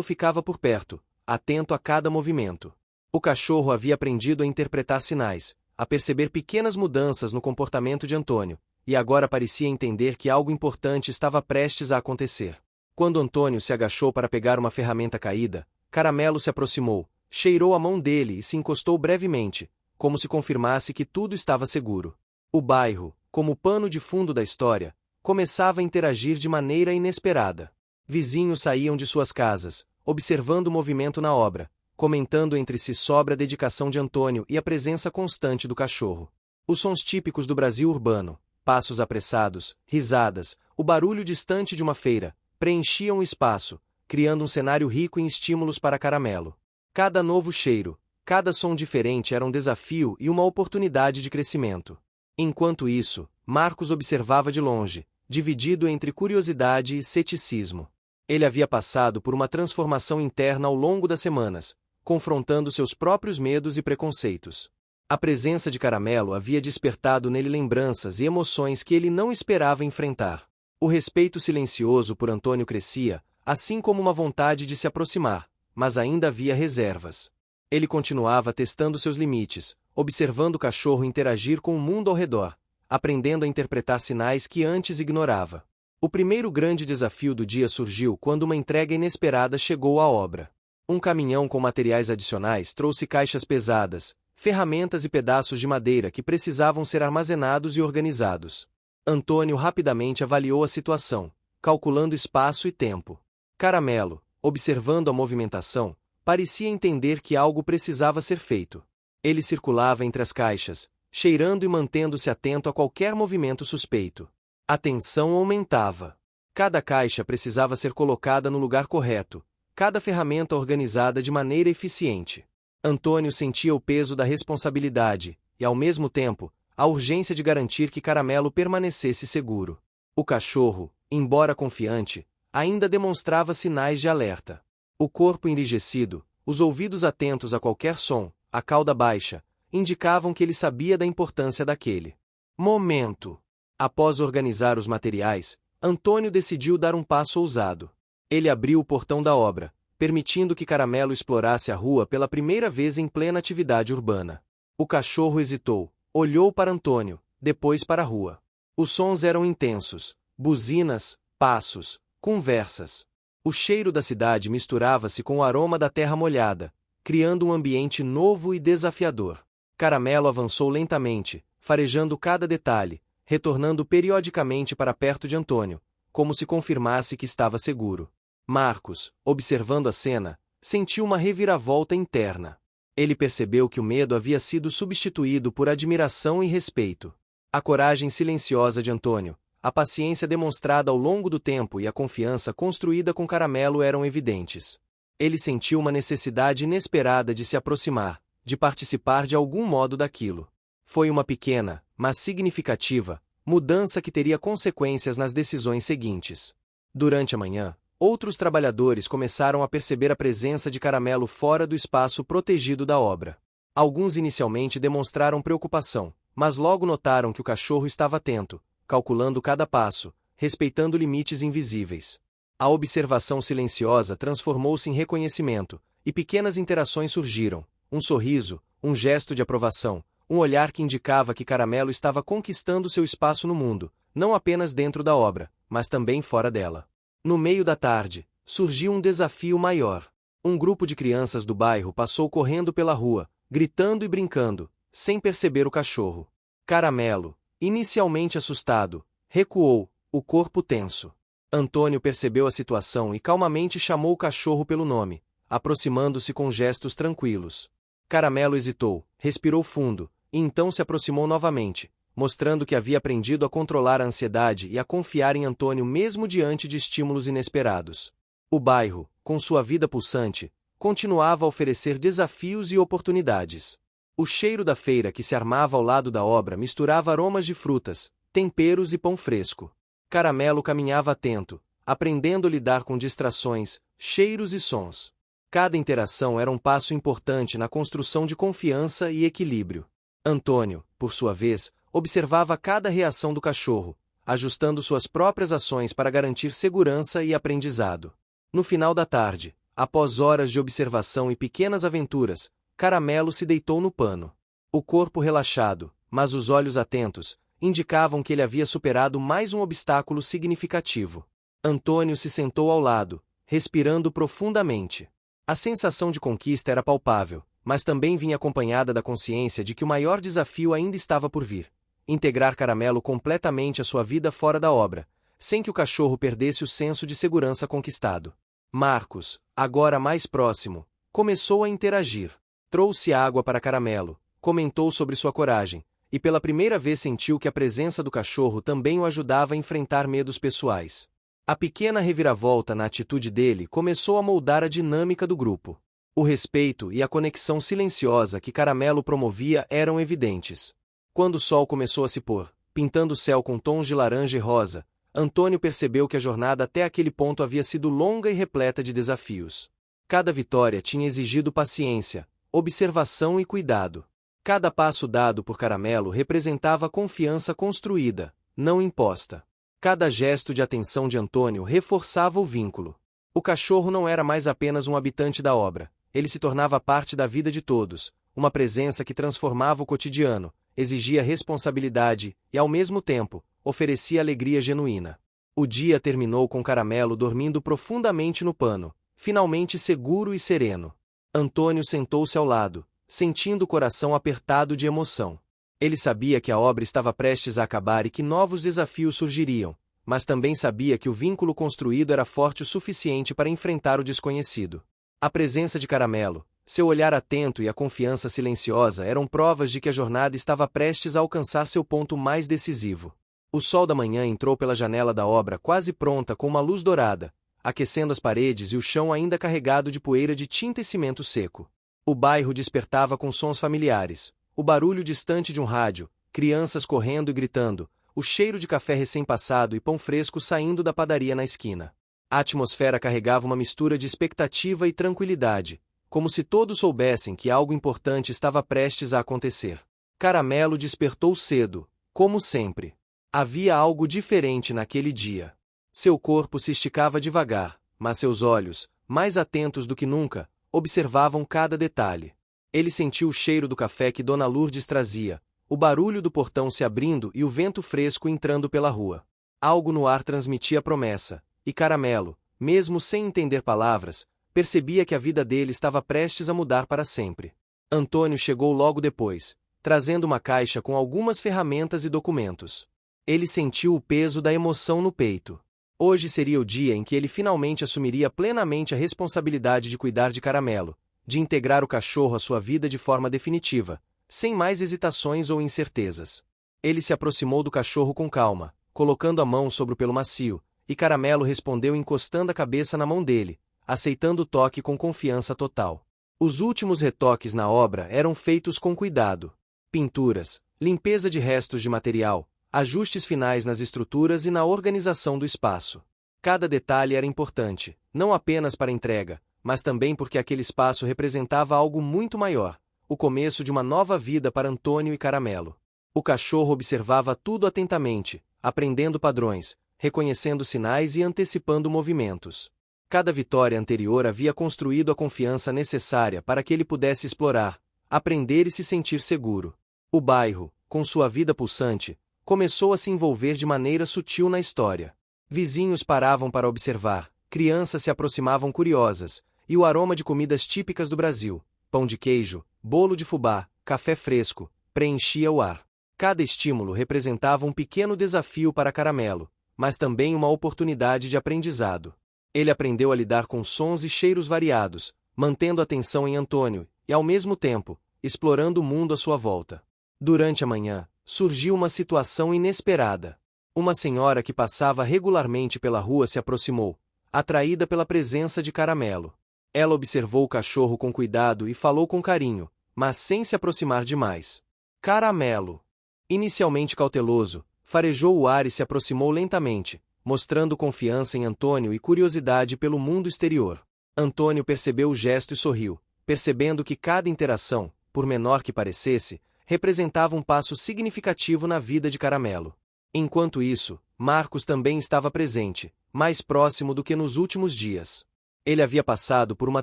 ficava por perto, atento a cada movimento. O cachorro havia aprendido a interpretar sinais, a perceber pequenas mudanças no comportamento de Antônio, e agora parecia entender que algo importante estava prestes a acontecer. Quando Antônio se agachou para pegar uma ferramenta caída, Caramelo se aproximou, cheirou a mão dele e se encostou brevemente, como se confirmasse que tudo estava seguro. O bairro, como pano de fundo da história, começava a interagir de maneira inesperada. Vizinhos saíam de suas casas, observando o movimento na obra, comentando entre si sobre a dedicação de Antônio e a presença constante do cachorro. Os sons típicos do Brasil urbano, passos apressados, risadas, o barulho distante de uma feira, preenchiam o espaço, criando um cenário rico em estímulos para Caramelo. Cada novo cheiro, cada som diferente era um desafio e uma oportunidade de crescimento. Enquanto isso, Marcos observava de longe, dividido entre curiosidade e ceticismo. Ele havia passado por uma transformação interna ao longo das semanas, confrontando seus próprios medos e preconceitos. A presença de Caramelo havia despertado nele lembranças e emoções que ele não esperava enfrentar. O respeito silencioso por Antônio crescia, assim como uma vontade de se aproximar, mas ainda havia reservas. Ele continuava testando seus limites, observando o cachorro interagir com o mundo ao redor, aprendendo a interpretar sinais que antes ignorava. O primeiro grande desafio do dia surgiu quando uma entrega inesperada chegou à obra. Um caminhão com materiais adicionais trouxe caixas pesadas, ferramentas e pedaços de madeira que precisavam ser armazenados e organizados. Antônio rapidamente avaliou a situação, calculando espaço e tempo. Caramelo, observando a movimentação, parecia entender que algo precisava ser feito. Ele circulava entre as caixas, cheirando e mantendo-se atento a qualquer movimento suspeito. A tensão aumentava. Cada caixa precisava ser colocada no lugar correto, cada ferramenta organizada de maneira eficiente. Antônio sentia o peso da responsabilidade e, ao mesmo tempo, a urgência de garantir que Caramelo permanecesse seguro. O cachorro, embora confiante, ainda demonstrava sinais de alerta. O corpo enrijecido, os ouvidos atentos a qualquer som, a cauda baixa, indicavam que ele sabia da importância daquele momento. Após organizar os materiais, Antônio decidiu dar um passo ousado. Ele abriu o portão da obra, permitindo que Caramelo explorasse a rua pela primeira vez em plena atividade urbana. O cachorro hesitou, olhou para Antônio, depois para a rua. Os sons eram intensos, buzinas, passos, conversas. O cheiro da cidade misturava-se com o aroma da terra molhada, criando um ambiente novo e desafiador. Caramelo avançou lentamente, farejando cada detalhe, retornando periodicamente para perto de Antônio, como se confirmasse que estava seguro. Marcos, observando a cena, sentiu uma reviravolta interna. Ele percebeu que o medo havia sido substituído por admiração e respeito. A coragem silenciosa de Antônio, a paciência demonstrada ao longo do tempo e a confiança construída com Caramelo eram evidentes. Ele sentiu uma necessidade inesperada de se aproximar, de participar de algum modo daquilo. Foi uma pequena, mas significativa, mudança que teria consequências nas decisões seguintes. Durante a manhã, outros trabalhadores começaram a perceber a presença de Caramelo fora do espaço protegido da obra. Alguns inicialmente demonstraram preocupação, mas logo notaram que o cachorro estava atento, calculando cada passo, respeitando limites invisíveis. A observação silenciosa transformou-se em reconhecimento, e pequenas interações surgiram, um sorriso, um gesto de aprovação, um olhar que indicava que Caramelo estava conquistando seu espaço no mundo, não apenas dentro da obra, mas também fora dela. No meio da tarde, surgiu um desafio maior. Um grupo de crianças do bairro passou correndo pela rua, gritando e brincando, sem perceber o cachorro. Caramelo, inicialmente assustado, recuou, o corpo tenso. Antônio percebeu a situação e calmamente chamou o cachorro pelo nome, aproximando-se com gestos tranquilos. Caramelo hesitou, respirou fundo, e então se aproximou novamente, mostrando que havia aprendido a controlar a ansiedade e a confiar em Antônio mesmo diante de estímulos inesperados. O bairro, com sua vida pulsante, continuava a oferecer desafios e oportunidades. O cheiro da feira que se armava ao lado da obra misturava aromas de frutas, temperos e pão fresco. Caramelo caminhava atento, aprendendo a lidar com distrações, cheiros e sons. Cada interação era um passo importante na construção de confiança e equilíbrio. Antônio, por sua vez, observava cada reação do cachorro, ajustando suas próprias ações para garantir segurança e aprendizado. No final da tarde, após horas de observação e pequenas aventuras, Caramelo se deitou no pano. O corpo relaxado, mas os olhos atentos, indicavam que ele havia superado mais um obstáculo significativo. Antônio se sentou ao lado, respirando profundamente. A sensação de conquista era palpável, mas também vinha acompanhada da consciência de que o maior desafio ainda estava por vir: integrar Caramelo completamente à sua vida fora da obra, sem que o cachorro perdesse o senso de segurança conquistado. Marcos, agora mais próximo, começou a interagir. Trouxe água para Caramelo, comentou sobre sua coragem, e pela primeira vez sentiu que a presença do cachorro também o ajudava a enfrentar medos pessoais. A pequena reviravolta na atitude dele começou a moldar a dinâmica do grupo. O respeito e a conexão silenciosa que Caramelo promovia eram evidentes. Quando o sol começou a se pôr, pintando o céu com tons de laranja e rosa, Antônio percebeu que a jornada até aquele ponto havia sido longa e repleta de desafios. Cada vitória tinha exigido paciência, observação e cuidado. Cada passo dado por Caramelo representava confiança construída, não imposta. Cada gesto de atenção de Antônio reforçava o vínculo. O cachorro não era mais apenas um habitante da obra, ele se tornava parte da vida de todos, uma presença que transformava o cotidiano, exigia responsabilidade e, ao mesmo tempo, oferecia alegria genuína. O dia terminou com Caramelo dormindo profundamente no pano, finalmente seguro e sereno. Antônio sentou-se ao lado, sentindo o coração apertado de emoção. Ele sabia que a obra estava prestes a acabar e que novos desafios surgiriam, mas também sabia que o vínculo construído era forte o suficiente para enfrentar o desconhecido. A presença de Caramelo, seu olhar atento e a confiança silenciosa eram provas de que a jornada estava prestes a alcançar seu ponto mais decisivo. O sol da manhã entrou pela janela da obra quase pronta com uma luz dourada, aquecendo as paredes e o chão ainda carregado de poeira de tinta e cimento seco. O bairro despertava com sons familiares, o barulho distante de um rádio, crianças correndo e gritando, o cheiro de café recém-passado e pão fresco saindo da padaria na esquina. A atmosfera carregava uma mistura de expectativa e tranquilidade, como se todos soubessem que algo importante estava prestes a acontecer. Caramelo despertou cedo, como sempre. Havia algo diferente naquele dia. Seu corpo se esticava devagar, mas seus olhos, mais atentos do que nunca, observavam cada detalhe. Ele sentiu o cheiro do café que Dona Lourdes trazia, o barulho do portão se abrindo e o vento fresco entrando pela rua. Algo no ar transmitia a promessa, e Caramelo, mesmo sem entender palavras, percebia que a vida dele estava prestes a mudar para sempre. Antônio chegou logo depois, trazendo uma caixa com algumas ferramentas e documentos. Ele sentiu o peso da emoção no peito. Hoje seria o dia em que ele finalmente assumiria plenamente a responsabilidade de cuidar de Caramelo, de integrar o cachorro à sua vida de forma definitiva, sem mais hesitações ou incertezas. Ele se aproximou do cachorro com calma, colocando a mão sobre o pelo macio, e Caramelo respondeu encostando a cabeça na mão dele, aceitando o toque com confiança total. Os últimos retoques na obra eram feitos com cuidado. Pinturas, limpeza de restos de material, ajustes finais nas estruturas e na organização do espaço. Cada detalhe era importante, não apenas para a entrega, mas também porque aquele espaço representava algo muito maior, o começo de uma nova vida para Antônio e Caramelo. O cachorro observava tudo atentamente, aprendendo padrões, reconhecendo sinais e antecipando movimentos. Cada vitória anterior havia construído a confiança necessária para que ele pudesse explorar, aprender e se sentir seguro. O bairro, com sua vida pulsante, começou a se envolver de maneira sutil na história. Vizinhos paravam para observar, crianças se aproximavam curiosas, e o aroma de comidas típicas do Brasil, pão de queijo, bolo de fubá, café fresco, preenchia o ar. Cada estímulo representava um pequeno desafio para Caramelo, mas também uma oportunidade de aprendizado. Ele aprendeu a lidar com sons e cheiros variados, mantendo a atenção em Antônio, e ao mesmo tempo, explorando o mundo à sua volta. Durante a manhã, surgiu uma situação inesperada. Uma senhora que passava regularmente pela rua se aproximou, atraída pela presença de Caramelo. Ela observou o cachorro com cuidado e falou com carinho, mas sem se aproximar demais. Caramelo, inicialmente cauteloso, farejou o ar e se aproximou lentamente, mostrando confiança em Antônio e curiosidade pelo mundo exterior. Antônio percebeu o gesto e sorriu, percebendo que cada interação, por menor que parecesse, representava um passo significativo na vida de Caramelo. Enquanto isso, Marcos também estava presente, mais próximo do que nos últimos dias. Ele havia passado por uma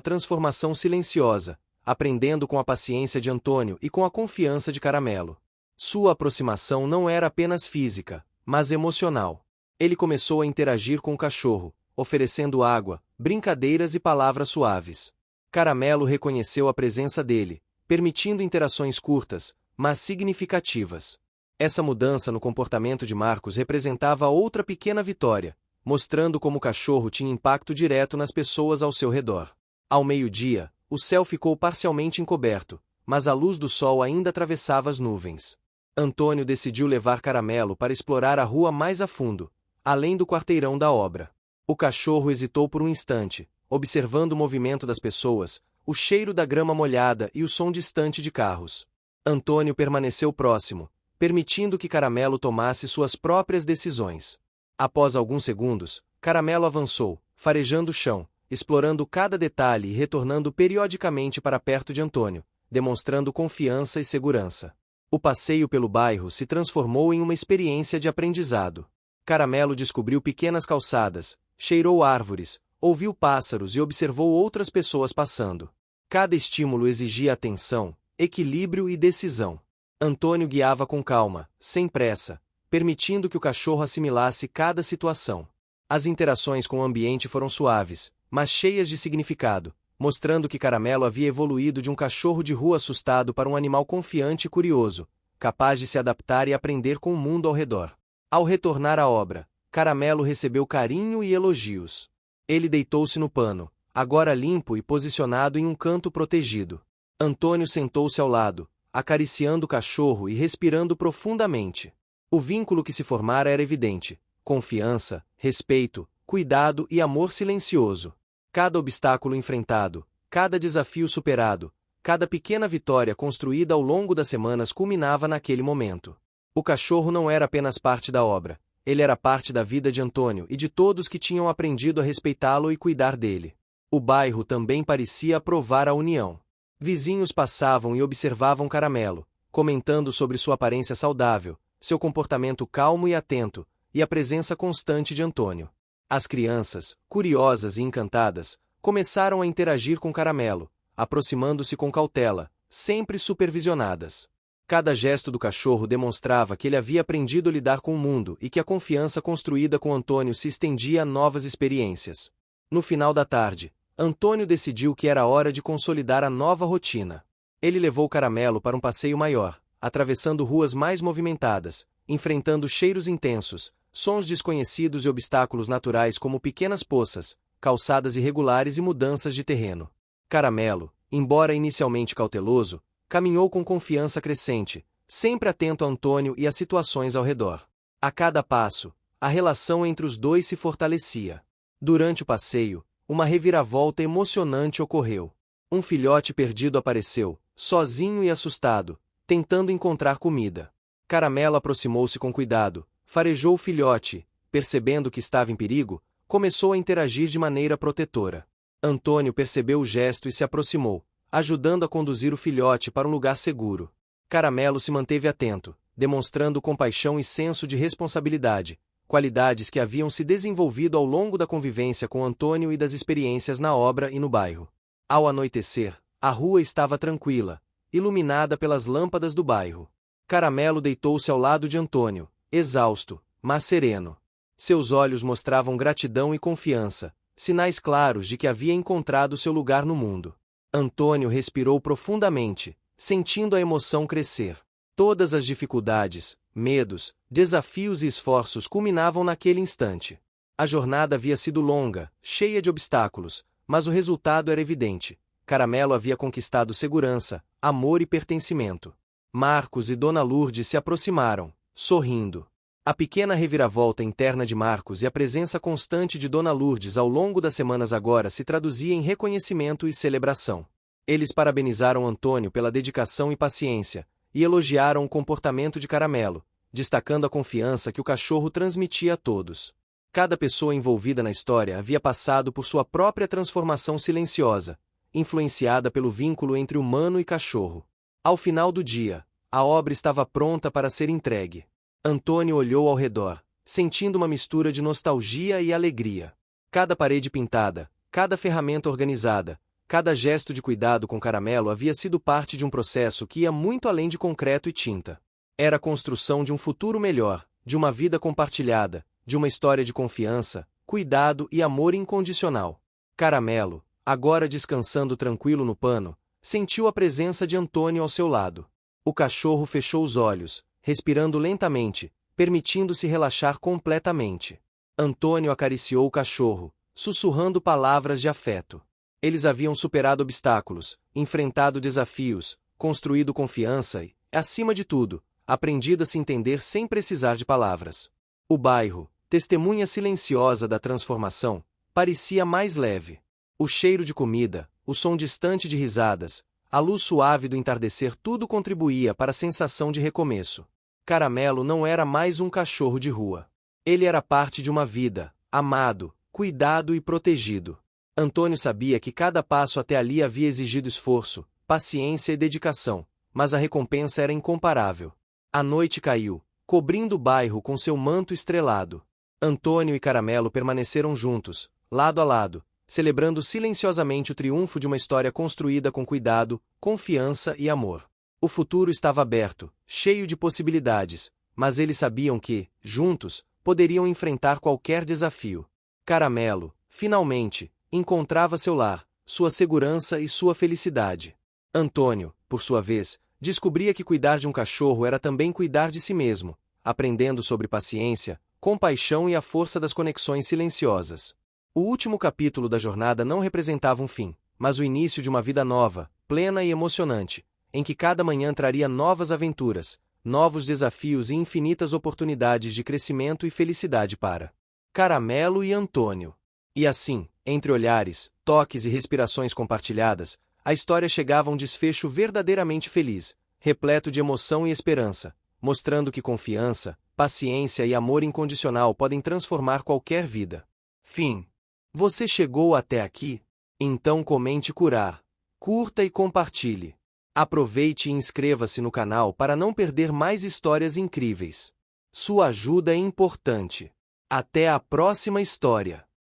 transformação silenciosa, aprendendo com a paciência de Antônio e com a confiança de Caramelo. Sua aproximação não era apenas física, mas emocional. Ele começou a interagir com o cachorro, oferecendo água, brincadeiras e palavras suaves. Caramelo reconheceu a presença dele, permitindo interações curtas, mas significativas. Essa mudança no comportamento de Marcos representava outra pequena vitória, mostrando como o cachorro tinha impacto direto nas pessoas ao seu redor. Ao meio-dia, o céu ficou parcialmente encoberto, mas a luz do sol ainda atravessava as nuvens. Antônio decidiu levar Caramelo para explorar a rua mais a fundo, além do quarteirão da obra. O cachorro hesitou por um instante, observando o movimento das pessoas, o cheiro da grama molhada e o som distante de carros. Antônio permaneceu próximo, permitindo que Caramelo tomasse suas próprias decisões. Após alguns segundos, Caramelo avançou, farejando o chão, explorando cada detalhe e retornando periodicamente para perto de Antônio, demonstrando confiança e segurança. O passeio pelo bairro se transformou em uma experiência de aprendizado. Caramelo descobriu pequenas calçadas, cheirou árvores, ouviu pássaros e observou outras pessoas passando. Cada estímulo exigia atenção, equilíbrio e decisão. Antônio guiava com calma, sem pressa, permitindo que o cachorro assimilasse cada situação. As interações com o ambiente foram suaves, mas cheias de significado, mostrando que Caramelo havia evoluído de um cachorro de rua assustado para um animal confiante e curioso, capaz de se adaptar e aprender com o mundo ao redor. Ao retornar à obra, Caramelo recebeu carinho e elogios. Ele deitou-se no pano, agora limpo e posicionado em um canto protegido. Antônio sentou-se ao lado, acariciando o cachorro e respirando profundamente. O vínculo que se formara era evidente: confiança, respeito, cuidado e amor silencioso. Cada obstáculo enfrentado, cada desafio superado, cada pequena vitória construída ao longo das semanas culminava naquele momento. O cachorro não era apenas parte da obra, ele era parte da vida de Antônio e de todos que tinham aprendido a respeitá-lo e cuidar dele. O bairro também parecia aprovar a união. Vizinhos passavam e observavam Caramelo, comentando sobre sua aparência saudável, seu comportamento calmo e atento, e a presença constante de Antônio. As crianças, curiosas e encantadas, começaram a interagir com Caramelo, aproximando-se com cautela, sempre supervisionadas. Cada gesto do cachorro demonstrava que ele havia aprendido a lidar com o mundo e que a confiança construída com Antônio se estendia a novas experiências. No final da tarde, Antônio decidiu que era hora de consolidar a nova rotina. Ele levou Caramelo para um passeio maior, atravessando ruas mais movimentadas, enfrentando cheiros intensos, sons desconhecidos e obstáculos naturais como pequenas poças, calçadas irregulares e mudanças de terreno. Caramelo, embora inicialmente cauteloso, caminhou com confiança crescente, sempre atento a Antônio e às situações ao redor. A cada passo, a relação entre os dois se fortalecia. Durante o passeio, uma reviravolta emocionante ocorreu. Um filhote perdido apareceu, sozinho e assustado, tentando encontrar comida. Caramelo aproximou-se com cuidado, farejou o filhote, percebendo que estava em perigo, começou a interagir de maneira protetora. Antônio percebeu o gesto e se aproximou, ajudando a conduzir o filhote para um lugar seguro. Caramelo se manteve atento, demonstrando compaixão e senso de responsabilidade, qualidades que haviam se desenvolvido ao longo da convivência com Antônio e das experiências na obra e no bairro. Ao anoitecer, a rua estava tranquila, iluminada pelas lâmpadas do bairro. Caramelo deitou-se ao lado de Antônio, exausto, mas sereno. Seus olhos mostravam gratidão e confiança, sinais claros de que havia encontrado seu lugar no mundo. Antônio respirou profundamente, sentindo a emoção crescer. Todas as dificuldades, medos, desafios e esforços culminavam naquele instante. A jornada havia sido longa, cheia de obstáculos, mas o resultado era evidente. Caramelo havia conquistado segurança, amor e pertencimento. Marcos e Dona Lourdes se aproximaram, sorrindo. A pequena reviravolta interna de Marcos e a presença constante de Dona Lourdes ao longo das semanas agora se traduzia em reconhecimento e celebração. Eles parabenizaram Antônio pela dedicação e paciência, e elogiaram o comportamento de Caramelo, destacando a confiança que o cachorro transmitia a todos. Cada pessoa envolvida na história havia passado por sua própria transformação silenciosa, influenciada pelo vínculo entre humano e cachorro. Ao final do dia, a obra estava pronta para ser entregue. Antônio olhou ao redor, sentindo uma mistura de nostalgia e alegria. Cada parede pintada, cada ferramenta organizada, cada gesto de cuidado com Caramelo havia sido parte de um processo que ia muito além de concreto e tinta. Era a construção de um futuro melhor, de uma vida compartilhada, de uma história de confiança, cuidado e amor incondicional. Caramelo, agora descansando tranquilo no pano, sentiu a presença de Antônio ao seu lado. O cachorro fechou os olhos, respirando lentamente, permitindo-se relaxar completamente. Antônio acariciou o cachorro, sussurrando palavras de afeto. Eles haviam superado obstáculos, enfrentado desafios, construído confiança e, acima de tudo, aprendido a se entender sem precisar de palavras. O bairro, testemunha silenciosa da transformação, parecia mais leve. O cheiro de comida, o som distante de risadas, a luz suave do entardecer, tudo contribuía para a sensação de recomeço. Caramelo não era mais um cachorro de rua. Ele era parte de uma vida, amado, cuidado e protegido. Antônio sabia que cada passo até ali havia exigido esforço, paciência e dedicação, mas a recompensa era incomparável. A noite caiu, cobrindo o bairro com seu manto estrelado. Antônio e Caramelo permaneceram juntos, lado a lado, celebrando silenciosamente o triunfo de uma história construída com cuidado, confiança e amor. O futuro estava aberto, cheio de possibilidades, mas eles sabiam que, juntos, poderiam enfrentar qualquer desafio. Caramelo, finalmente, encontrava seu lar, sua segurança e sua felicidade. Antônio, por sua vez, descobria que cuidar de um cachorro era também cuidar de si mesmo, aprendendo sobre paciência, compaixão e a força das conexões silenciosas. O último capítulo da jornada não representava um fim, mas o início de uma vida nova, plena e emocionante, em que cada manhã traria novas aventuras, novos desafios e infinitas oportunidades de crescimento e felicidade para Caramelo e Antônio. E assim, entre olhares, toques e respirações compartilhadas, a história chegava a um desfecho verdadeiramente feliz, repleto de emoção e esperança, mostrando que confiança, paciência e amor incondicional podem transformar qualquer vida. Fim. Você chegou até aqui? Então comente curar, curta e compartilhe. Aproveite e inscreva-se no canal para não perder mais histórias incríveis. Sua ajuda é importante. Até a próxima história.